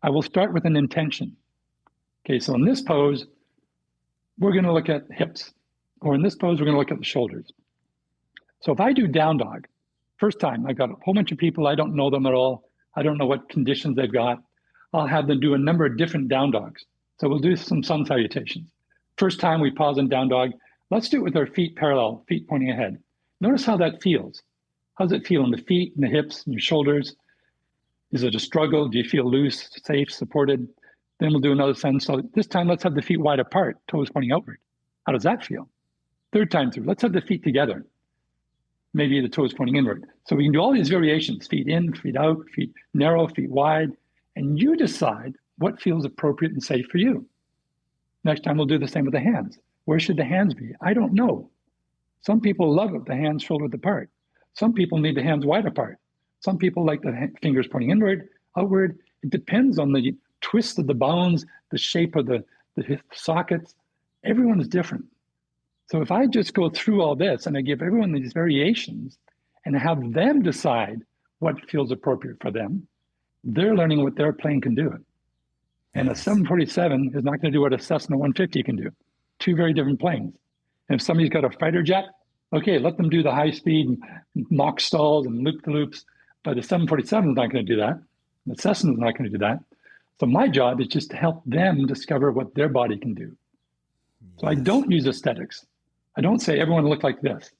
I will start with an intention. Okay, so in this pose, we're going to look at hips, or in this pose, we're going to look at the shoulders. So if I do down dog, first time, I've got a whole bunch of people, I don't know them at all. I don't know what conditions they've got. I'll have them do a number of different down dogs. So we'll do some sun salutations. First time we pause in down dog, let's do it with our feet parallel, feet pointing ahead. Notice how that feels. How does it feel in the feet, and the hips, and your shoulders? Is it a struggle? Do you feel loose, safe, supported? Then we'll do another sun. So this time, let's have the feet wide apart, toes pointing outward. How does that feel? Third time through, let's have the feet together. Maybe the toes pointing inward. So we can do all these variations, feet in, feet out, feet narrow, feet wide, and you decide what feels appropriate and safe for you. Next time we'll do the same with the hands. Where should the hands be? I don't know. Some people love it, the hands shoulder width apart. Some people need the hands wide apart. Some people like the fingers pointing inward, outward. It depends on the twist of the bones, the shape of the hip sockets. Everyone is different. So if I just go through all this and I give everyone these variations and have them decide what feels appropriate for them, they're learning what their plane can do. And a 747 is not going to do what a Cessna 150 can do. Two very different planes. And if somebody's got a fighter jet, okay, let them do the high speed Mach stalls and loop-the-loops, but the 747 is not going to do that. The Cessna is not going to do that. So my job is just to help them discover what their body can do. So I don't use aesthetics. I don't say everyone look like this.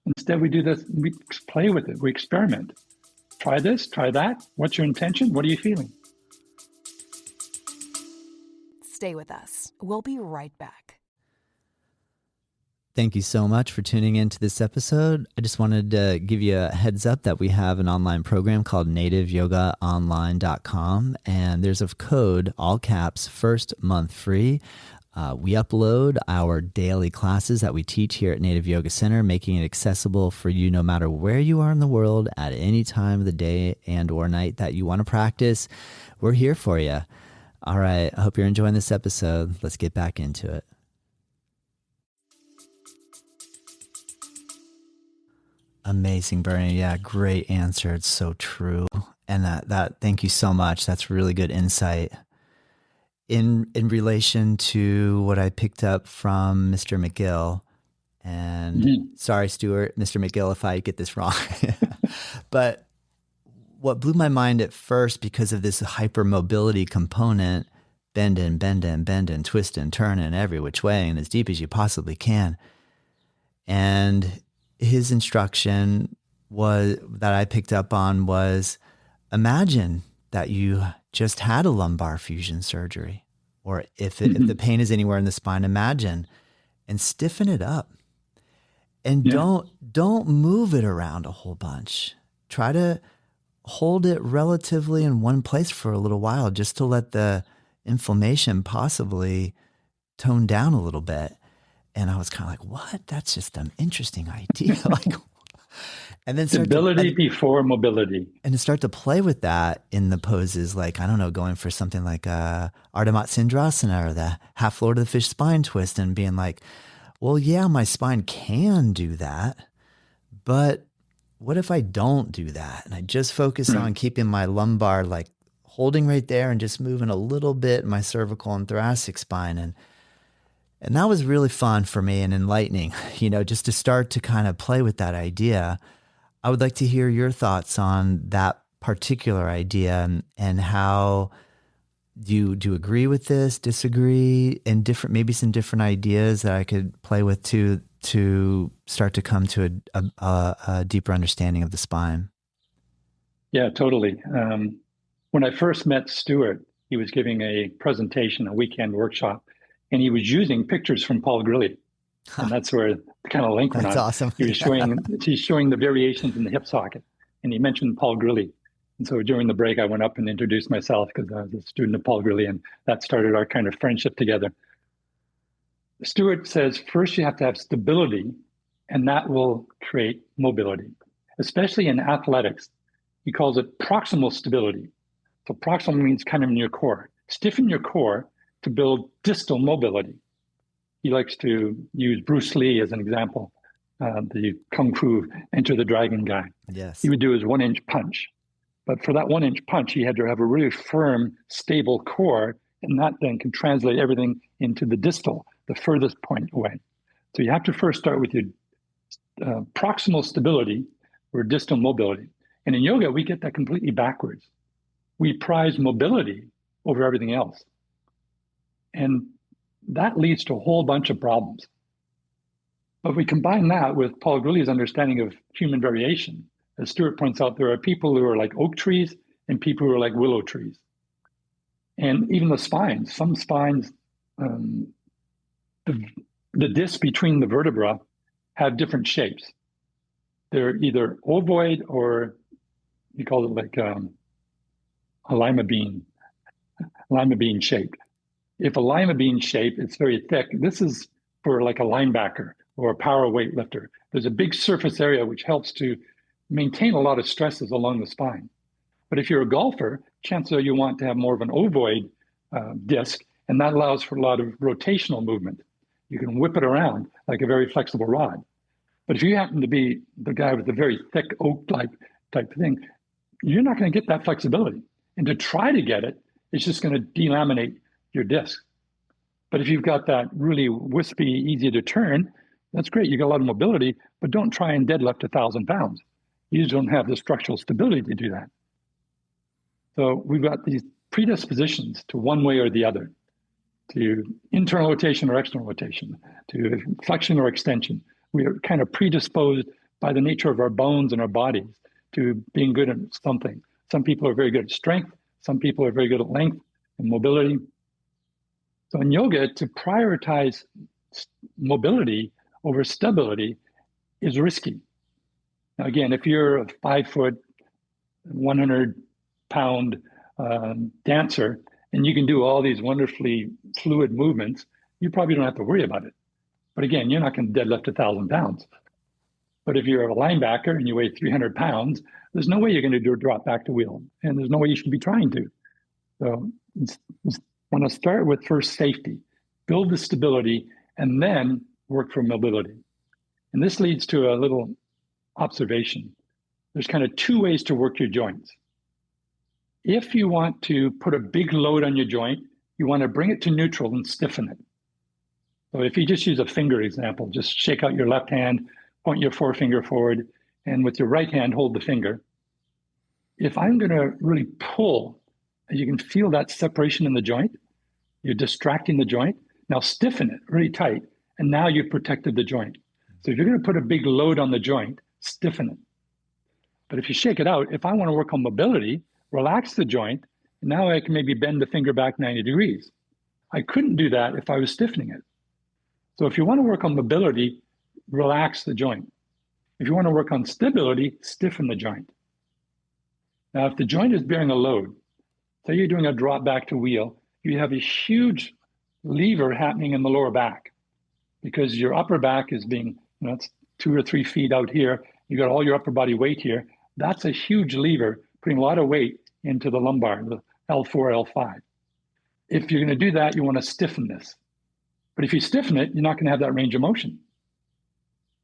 Instead, we do this, we play with it, we experiment. Try this, try that. What's your intention? What are you feeling? Stay with us. We'll be right back. Thank you so much for tuning into this episode. I just wanted to give you a heads up that we have an online program called nativeyogaonline.com, and there's a code, all caps, first month free. We upload our daily classes that we teach here at Native Yoga Center, making it accessible for you no matter where you are in the world at any time of the day and or night that you want to practice. We're here for you. All right. I hope you're enjoying this episode. Let's get back into it. Amazing, Bernie. Yeah, great answer. It's so true. And that thank you so much. That's really good insight. In relation to what I picked up from Mr. McGill, and sorry, Stuart, Mr. McGill, if I get this wrong, but what blew my mind at first, because of this hypermobility component, bending, twisting, turning every which way and as deep as you possibly can. And his instruction that I picked up on was, imagine that you just had a lumbar fusion surgery, or if the pain is anywhere in the spine, imagine, and stiffen it up, and don't move it around a whole bunch. Try to hold it relatively in one place for a little while, just to let the inflammation possibly tone down a little bit. And I was kind of like, what? That's just an interesting idea. And then stability before mobility. And to start to play with that in the poses, like, I don't know, going for something like Ardha Matsyendrasana or the half floor to the fish spine twist, and being like, well, yeah, my spine can do that, but what if I don't do that? And I just focus on keeping my lumbar like holding right there and just moving a little bit my cervical and thoracic spine. And that was really fun for me and enlightening, just to start to kind of play with that idea. I would like to hear your thoughts on that particular idea, and how do you agree with this, disagree, and maybe some different ideas that I could play with to start to come to a deeper understanding of the spine. Yeah, totally. When I first met Stuart, he was giving a presentation, a weekend workshop and he was using pictures from Paul Grilley. And that's where the kind of link went on. That's awesome. He's showing the variations in the hip socket, and he mentioned Paul Grilley. And so during the break, I went up and introduced myself because I was a student of Paul Grilley, and that started our kind of friendship together. Stuart says, first you have to have stability, and that will create mobility, especially in athletics. He calls it proximal stability. So proximal means kind of in your core. Stiffen your core to build distal mobility. He likes to use Bruce Lee as an example, the Kung Fu Enter the Dragon guy. Yes. He would do his 1-inch punch. But for that 1-inch punch, he had to have a really firm, stable core, and that then can translate everything into the distal, the furthest point away. So you have to first start with your proximal stability or distal mobility. And in yoga, we get that completely backwards. We prize mobility over everything else. And that leads to a whole bunch of problems. But we combine that with Paul Grilley's understanding of human variation. As Stuart points out, there are people who are like oak trees and people who are like willow trees. And even the spines, some spines, the discs between the vertebra have different shapes. They're either ovoid or you call it like a lima bean shaped. If a lima bean shape, it's very thick. This is for like a linebacker or a power weightlifter. There's a big surface area which helps to maintain a lot of stresses along the spine. But if you're a golfer, chances are you want to have more of an ovoid disc, and that allows for a lot of rotational movement. You can whip it around like a very flexible rod. But if you happen to be the guy with a very thick oak-like type thing, you're not going to get that flexibility. And to try to get it, it's just going to delaminate your disc. But if you've got that really wispy, easy to turn, that's great. You got a lot of mobility, but don't try and deadlift 1,000 pounds. You just don't have the structural stability to do that. So we've got these predispositions to one way or the other, to internal rotation or external rotation, to flexion or extension. We are kind of predisposed by the nature of our bones and our bodies to being good at something. Some people are very good at strength. Some people are very good at length and mobility. So in yoga, to prioritize mobility over stability is risky. Now, again, if you're a 5 foot, 100-pound dancer, and you can do all these wonderfully fluid movements, you probably don't have to worry about it. But again, you're not going to deadlift 1,000 pounds. But if you're a linebacker and you weigh 300 pounds, there's no way you're going to do a drop back to wheel. And there's no way you should be trying to. So I want to start with first safety, build the stability, and then work for mobility. And this leads to a little observation. There's kind of two ways to work your joints. If you want to put a big load on your joint, you want to bring it to neutral and stiffen it. So if you just use a finger example, just shake out your left hand, point your forefinger forward, and with your right hand, hold the finger. If I'm going to really pull, you can feel that separation in the joint. You're distracting the joint. Now stiffen it really tight, and now you've protected the joint. So if you're going to put a big load on the joint, stiffen it. But if you shake it out, if I want to work on mobility, relax the joint, and now I can maybe bend the finger back 90 degrees. I couldn't do that if I was stiffening it. So if you want to work on mobility, relax the joint. If you want to work on stability, stiffen the joint. Now, if the joint is bearing a load, say you're doing a drop back to wheel, you have a huge lever happening in the lower back because your upper back is being, it's 2 or 3 feet out here. You got all your upper body weight here. That's a huge lever, putting a lot of weight into the lumbar, the L4, L5. If you're going to do that, you want to stiffen this. But if you stiffen it, you're not going to have that range of motion.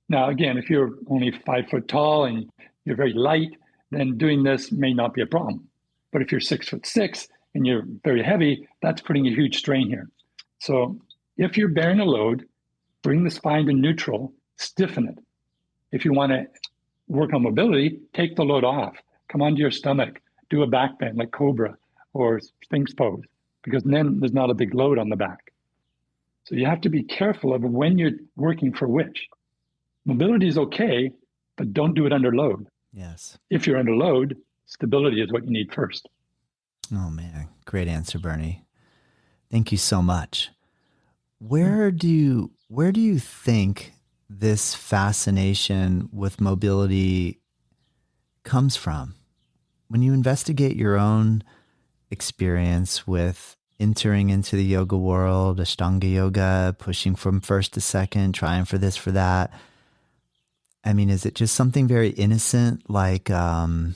Now, again, if you're only 5 foot tall and you're very light, then doing this may not be a problem. But if you're 6'6" and you're very heavy, that's putting a huge strain here. So if you're bearing a load, bring the spine to neutral, stiffen it. If you want to work on mobility, take the load off. Come onto your stomach, do a back bend like cobra or Sphinx pose, because then there's not a big load on the back. So you have to be careful of when you're working for which. Mobility is okay, but don't do it under load. Yes. If you're under load, stability is what you need first. Oh man, great answer, Bernie. Thank you so much. where do you think this fascination with mobility comes from? When you investigate your own experience with entering into the yoga world, Ashtanga yoga, pushing from first to second, trying for this, for that. I mean, is it just something very innocent? Like, I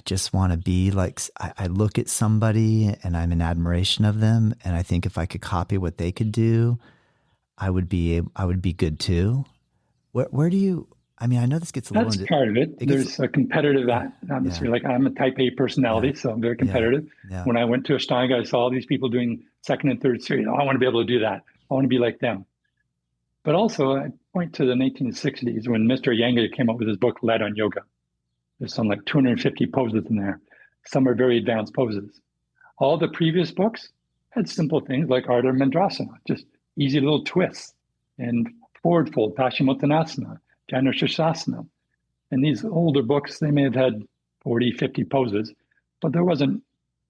just want to be like, I look at somebody and I'm in admiration of them. And I think if I could copy what they could do, I would be good too. Where do you, I mean, I know this gets a little That's into, part of it. There's a competitive atmosphere. yeah, Like I'm a type A personality, so I'm very competitive. yeah. When I went to Ashtanga, I saw all these people doing second and third series. Oh, I want to be able to do that. I want to be like them. But also, I point to the 1960s when Mr. Iyengar came up with his book, Led on Yoga. There's some like 250 poses in there. Some are very advanced poses. All the previous books had simple things like Ardha Mandrasana, just easy little twists, and forward fold, Paschimottanasana, Janu Shirshasana. And these older books, they may have had 40, 50 poses, but there wasn't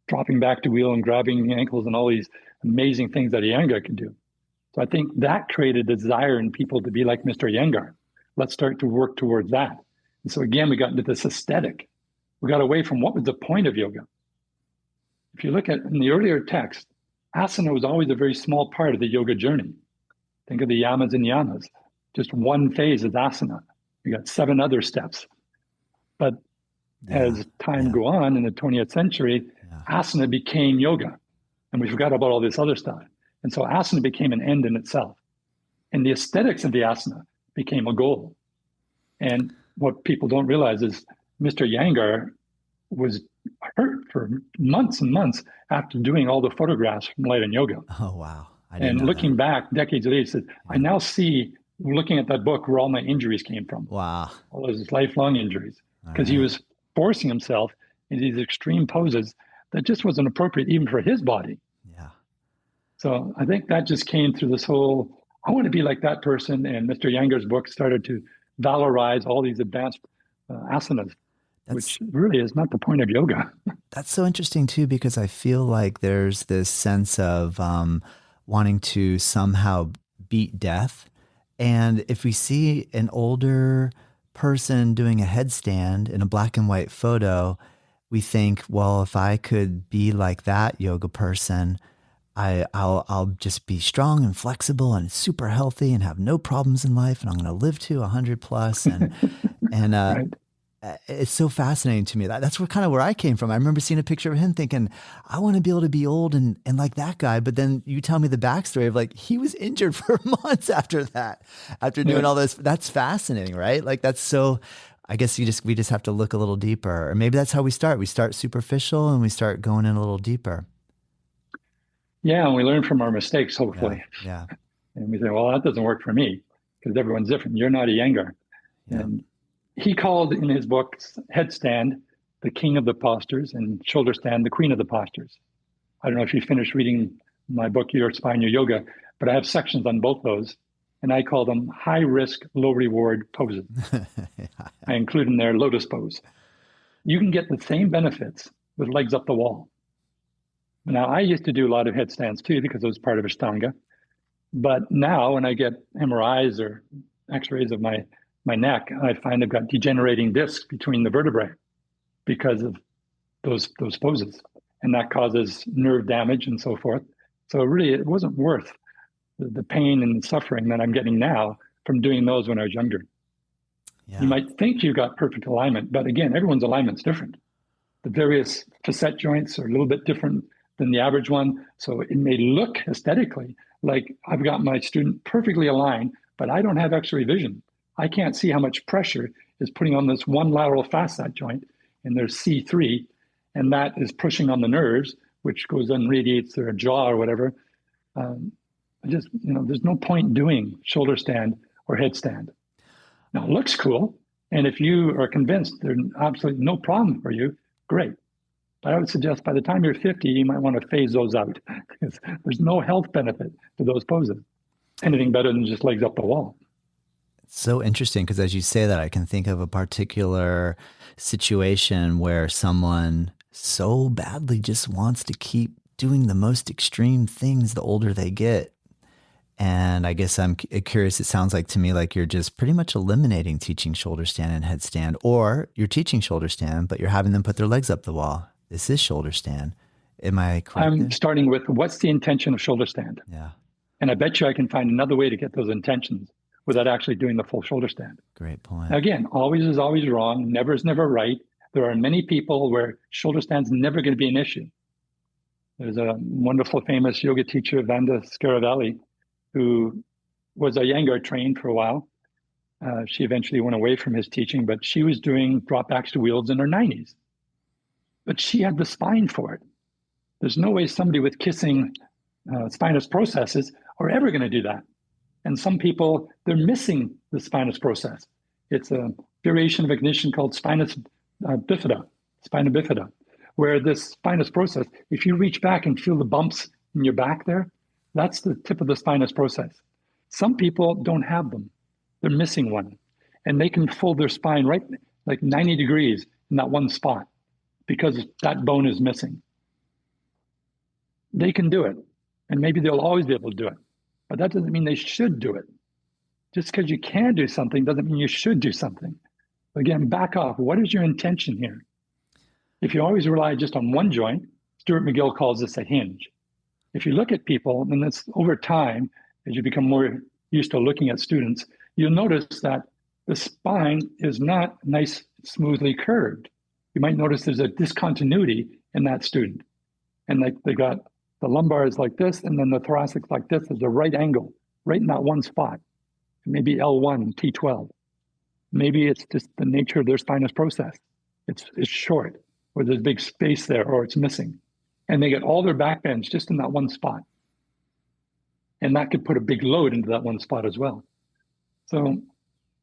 dropping back to wheel and grabbing the ankles and all these amazing things that Iyengar could do. So I think that created a desire in people to be like Mr. Iyengar. Let's start to work towards that. And so again, we got into this aesthetic. We got away from what was the point of yoga. If you look at in the earlier text, asana was always a very small part of the yoga journey. Think of the yamas and yamas. Just one phase is asana. You got 7 other steps. But as time go on in the 20th century, asana became yoga. And we forgot about all this other stuff. And so asana became an end in itself. And the aesthetics of the asana became a goal. And what people don't realize is Mr. Iyengar was hurt for months and months after doing all the photographs from Light on Yoga. Oh, wow. And looking back decades later, he said, I now see, looking at that book, where all my injuries came from. Wow. All those lifelong injuries. Because he was forcing himself in these extreme poses that just wasn't appropriate even for his body. Yeah. So I think that just came through this whole, I want to be like that person. And Mr. Iyengar's book started to valorize all these advanced asanas, which really is not the point of yoga. That's so interesting too, because I feel like there's this sense of wanting to somehow beat death. And if we see an older person doing a headstand in a black and white photo, we think, well, if I could be like that yoga person, I'll just be strong and flexible and super healthy and have no problems in life, and I'm going to live to 100 plus. And Right. It's so fascinating to me. That's where I came from. I remember seeing a picture of him thinking, I want to be able to be old and like that guy. But then you tell me the backstory of like, he was injured for months after that, after doing all this. That's fascinating, right? Like that's so, I guess we just have to look a little deeper, or maybe that's how we start. We start superficial and we start going in a little deeper. Yeah, and we learn from our mistakes, hopefully. Yeah. And we say, well, that doesn't work for me because everyone's different. You're not Iyengar. Yeah. And he called in his book headstand the king of the postures and shoulder stand the queen of the postures. I don't know if you finished reading my book, Your Spine, Your Yoga, but I have sections on both those. And I call them high risk, low reward poses. I include in there lotus pose. You can get the same benefits with legs up the wall. Now, I used to do a lot of headstands too because it was part of Ashtanga. But now when I get MRIs or x-rays of my neck, I find I've got degenerating discs between the vertebrae because of those poses. And that causes nerve damage and so forth. So really, it wasn't worth the pain and suffering that I'm getting now from doing those when I was younger. Yeah. You might think you got perfect alignment, but again, everyone's alignment's different. The various facet joints are a little bit different than the average one. So it may look aesthetically like I've got my student perfectly aligned, but I don't have X-ray vision. I can't see how much pressure is putting on this one lateral facet joint, and there's C3, and that is pushing on the nerves, which goes and radiates their jaw or whatever. There's no point doing shoulder stand or headstand. Now, it looks cool, and if you are convinced there's absolutely no problem for you, great. But I would suggest by the time you're 50, you might want to phase those out because there's no health benefit to those poses. Anything better than just legs up the wall. It's so interesting because as you say that, I can think of a particular situation where someone so badly just wants to keep doing the most extreme things the older they get. And I guess I'm curious, it sounds like to me like you're just pretty much eliminating teaching shoulder stand and headstand, or you're teaching shoulder stand, but you're having them put their legs up the wall. This is shoulder stand. Am I correct? I'm starting with what's the intention of shoulder stand? Yeah. And I bet you I can find another way to get those intentions without actually doing the full shoulder stand. Great point. Now, again, always is always wrong. Never is never right. There are many people where shoulder stand's never going to be an issue. There's a wonderful, famous yoga teacher, Vanda Scaravelli, who was a Iyengar trained for a while. She eventually went away from his teaching, but she was doing drop backs to wheels in her 90s. But she had the spine for it. There's no way somebody with kissing spinous processes are ever going to do that. And some people, they're missing the spinous process. It's a variation of a condition called spinous bifida, spina bifida, where this spinous process, if you reach back and feel the bumps in your back there, that's the tip of the spinous process. Some people don't have them. They're missing one. And they can fold their spine right like 90 degrees in that one spot because that bone is missing. They can do it. And maybe they'll always be able to do it. But that doesn't mean they should do it. Just because you can do something doesn't mean you should do something. Again, back off. What is your intention here? If you always rely just on one joint, Stuart McGill calls this a hinge. If you look at people, and that's over time, as you become more used to looking at students, you'll notice that the spine is not nice, smoothly curved. You might notice there's a discontinuity in that student. And like they got the lumbar is like this, and then the thoracic like this. There's a right angle, right in that one spot. Maybe L1, T12. Maybe it's just the nature of their spinous process. It's short, or there's big space there, or it's missing. And they get all their back bends just in that one spot. And that could put a big load into that one spot as well. So,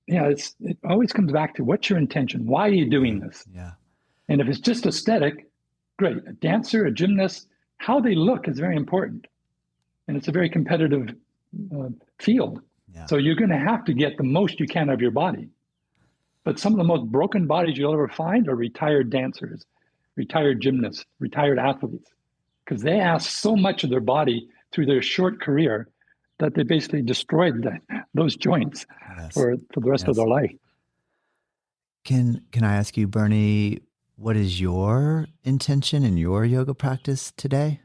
yeah, it always comes back to what's your intention? Why are you doing this? Yeah. And if it's just aesthetic, great. A dancer, a gymnast, how they look is very important. And it's a very competitive field. Yeah. So you're going to have to get the most you can of your body. But some of the most broken bodies you'll ever find are retired dancers, retired gymnasts, retired athletes, because they ask so much of their body through their short career that they basically destroyed those joints for the rest of their life. Can I ask you, Bernie, what is your intention in your yoga practice today?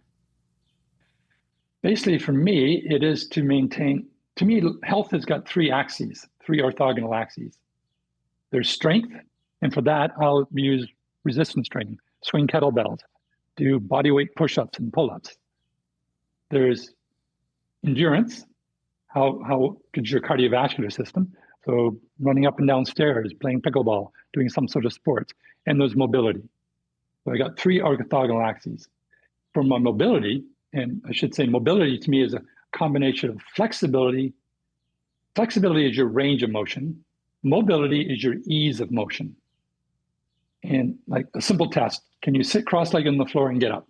Basically, for me, it is to maintain, to me, health has got three axes, three orthogonal axes. There's strength, and for that, I'll use resistance training, swing kettlebells, do body weight push-ups and pull-ups. There's endurance, how good your cardiovascular system, so running up and down stairs, playing pickleball, doing some sort of sports, and there's mobility. So I got three orthogonal axes. For my mobility, and I should say mobility to me is a combination of flexibility. Flexibility is your range of motion. Mobility is your ease of motion. And like a simple test, can you sit cross-legged on the floor and get up?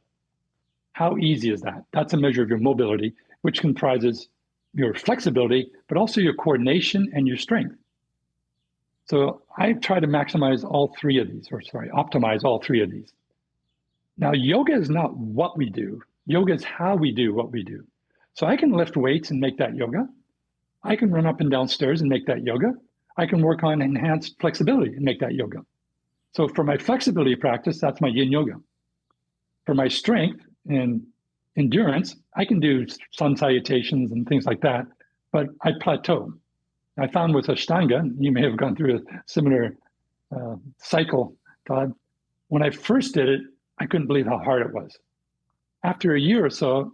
How easy is that? That's a measure of your mobility, which comprises your flexibility, but also your coordination and your strength. So I try to optimize all three of these. Now, yoga is not what we do. Yoga is how we do what we do. So I can lift weights and make that yoga. I can run up and down stairs and make that yoga. I can work on enhanced flexibility and make that yoga. So for my flexibility practice, that's my yin yoga. For my strength and endurance, I can do sun salutations and things like that, but I plateau. I found with Ashtanga, you may have gone through a similar cycle, Todd. When I first did it, I couldn't believe how hard it was. After a year or so,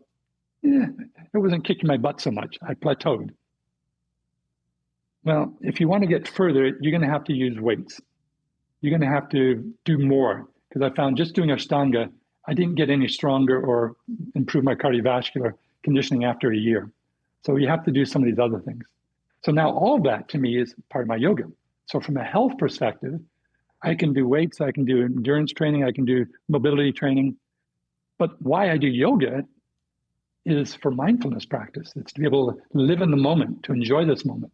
it wasn't kicking my butt so much. I plateaued. Well, if you want to get further, you're going to have to use weights. You're going to have to do more, because I found just doing Ashtanga, I didn't get any stronger or improve my cardiovascular conditioning after a year. So you have to do some of these other things. So now all that to me is part of my yoga. So from a health perspective, I can do weights, I can do endurance training, I can do mobility training. But why I do yoga is for mindfulness practice. It's to be able to live in the moment, to enjoy this moment.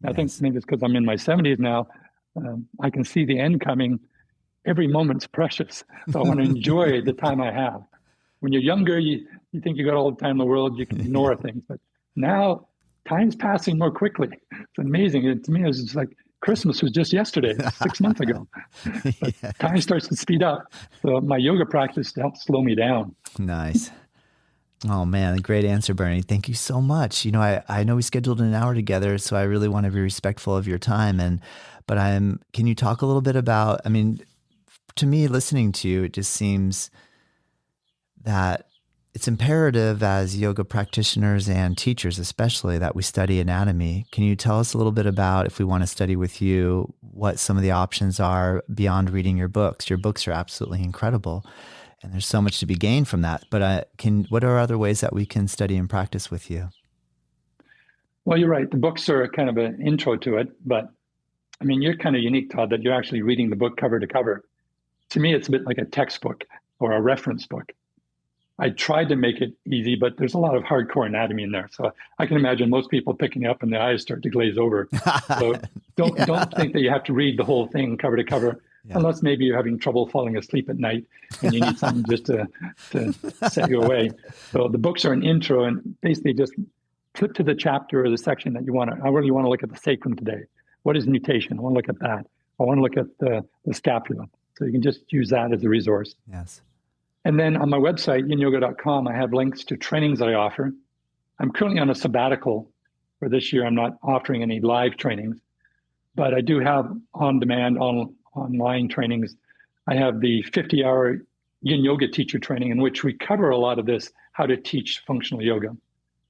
I think maybe it's because I'm in my 70s now. I can see the end coming. Every moment's precious. So I want to enjoy the time I have. When you're younger, you think you got all the time in the world, you can ignore things. But now time's passing more quickly. It's amazing. To me, it's like Christmas was just yesterday, 6 months ago. But Yes. time starts to speed up. So my yoga practice helps slow me down. Nice. Oh man, great answer, Bernie. Thank you so much. I know we scheduled an hour together, so I really want to be respectful of your time. Can you talk a little bit about, to me, listening to you, it just seems that it's imperative as yoga practitioners and teachers, especially, that we study anatomy. Can you tell us a little bit about, if we want to study with you, what some of the options are beyond reading your books? Your books are absolutely incredible, and there's so much to be gained from that. But what are other ways that we can study and practice with you? Well, you're right. The books are kind of an intro to it, but you're kind of unique, Todd, that you're actually reading the book cover to cover. To me, it's a bit like a textbook or a reference book. I tried to make it easy, but there's a lot of hardcore anatomy in there. So I can imagine most people picking up and their eyes start to glaze over. So don't think that you have to read the whole thing cover to cover, unless maybe you're having trouble falling asleep at night and you need something just to set you away. So the books are an intro, and basically just flip to the chapter or the section that you want to. I really want to look at the sacrum today. What is nutation? I want to look at that. I want to look at the scapula. So you can just use that as a resource. Yes. And then on my website, yinyoga.com, I have links to trainings that I offer. I'm currently on a sabbatical for this year. I'm not offering any live trainings, but I do have on-demand, online trainings. I have the 50-hour Yin Yoga teacher training, in which we cover a lot of this, how to teach functional yoga.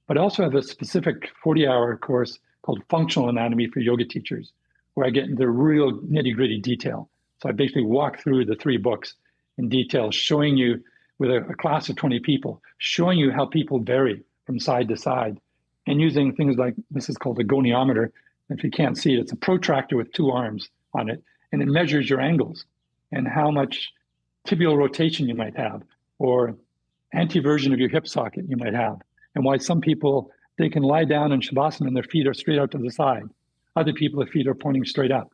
But I also have a specific 40-hour course called Functional Anatomy for Yoga Teachers, where I get into real nitty-gritty detail. So I basically walk through the 3 books in detail, showing you, with a class of 20 people, showing you how people vary from side to side, and using things like, this is called a goniometer. If you can't see it, it's a protractor with 2 arms on it, and it measures your angles and how much tibial rotation you might have, or anteversion of your hip socket you might have, and why some people, they can lie down in Shavasana and their feet are straight out to the side. Other people, their feet are pointing straight up.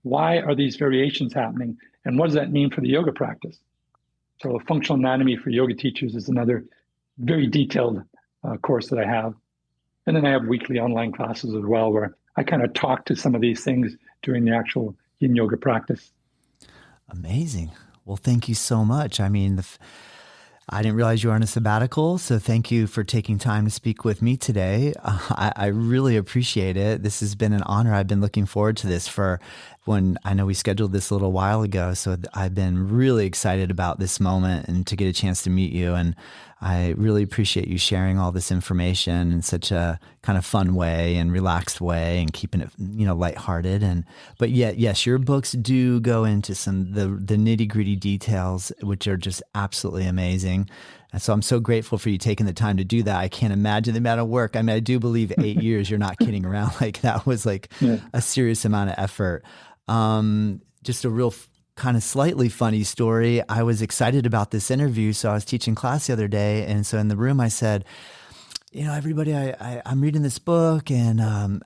Why are these variations happening, and what does that mean for the yoga practice? So Functional Anatomy for Yoga Teachers is another very detailed course that I have. And then I have weekly online classes as well, where I kind of talk to some of these things during the actual yin yoga practice. Amazing. Well, thank you so much. I didn't realize you were on a sabbatical, so thank you for taking time to speak with me today. I really appreciate it. This has been an honor. I've been looking forward to this I know we scheduled this a little while ago, so I've been really excited about this moment and to get a chance to meet you. And I really appreciate you sharing all this information in such a kind of fun way and relaxed way, and keeping it, lighthearted. But yet, yes, your books do go into the nitty-gritty details, which are just absolutely amazing. And so I'm so grateful for you taking the time to do that. I can't imagine the amount of work. I do believe 8 years, you're not kidding around. That was a serious amount of effort. Just a real kind of slightly funny story. I was excited about this interview. So I was teaching class the other day. And so in the room I said, everybody, I'm reading this book, and I'm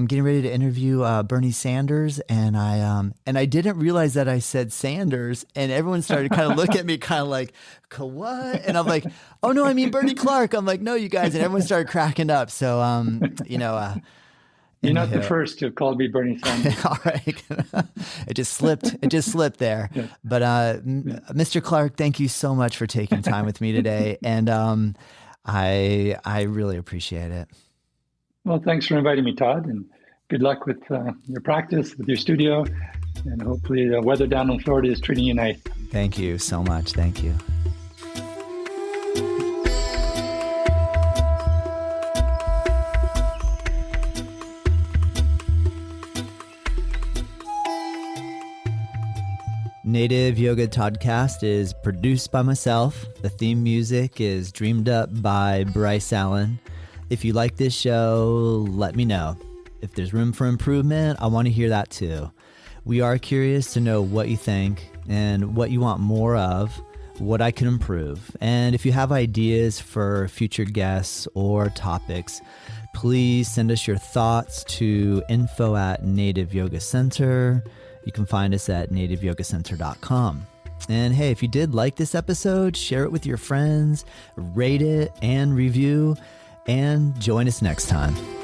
getting ready to interview Bernie Sanders, and I didn't realize that I said Sanders, and everyone started kind of looking at me kind of like, what? And I'm like, oh no, I mean Bernie Clark. I'm like, no, you guys, and everyone started cracking up. So you're not the first to have called me Bernie Sanders. All right. It just slipped there. Yeah. But Mr. Clark, thank you so much for taking time with me today. And I really appreciate it. Well, thanks for inviting me, Todd, and good luck with your practice, with your studio, and hopefully the weather down in Florida is treating you nice. Thank you so much. Thank you. Native Yoga Toddcast is produced by myself. The theme music is dreamed up by Bryce Allen. If you like this show, let me know. If there's room for improvement, I want to hear that too. We are curious to know what you think and what you want more of, what I can improve. And if you have ideas for future guests or topics, please send us your thoughts to info@Native Yoga Center. You can find us at nativeyogacenter.com. And hey, if you did like this episode, share it with your friends, rate it and review, and join us next time.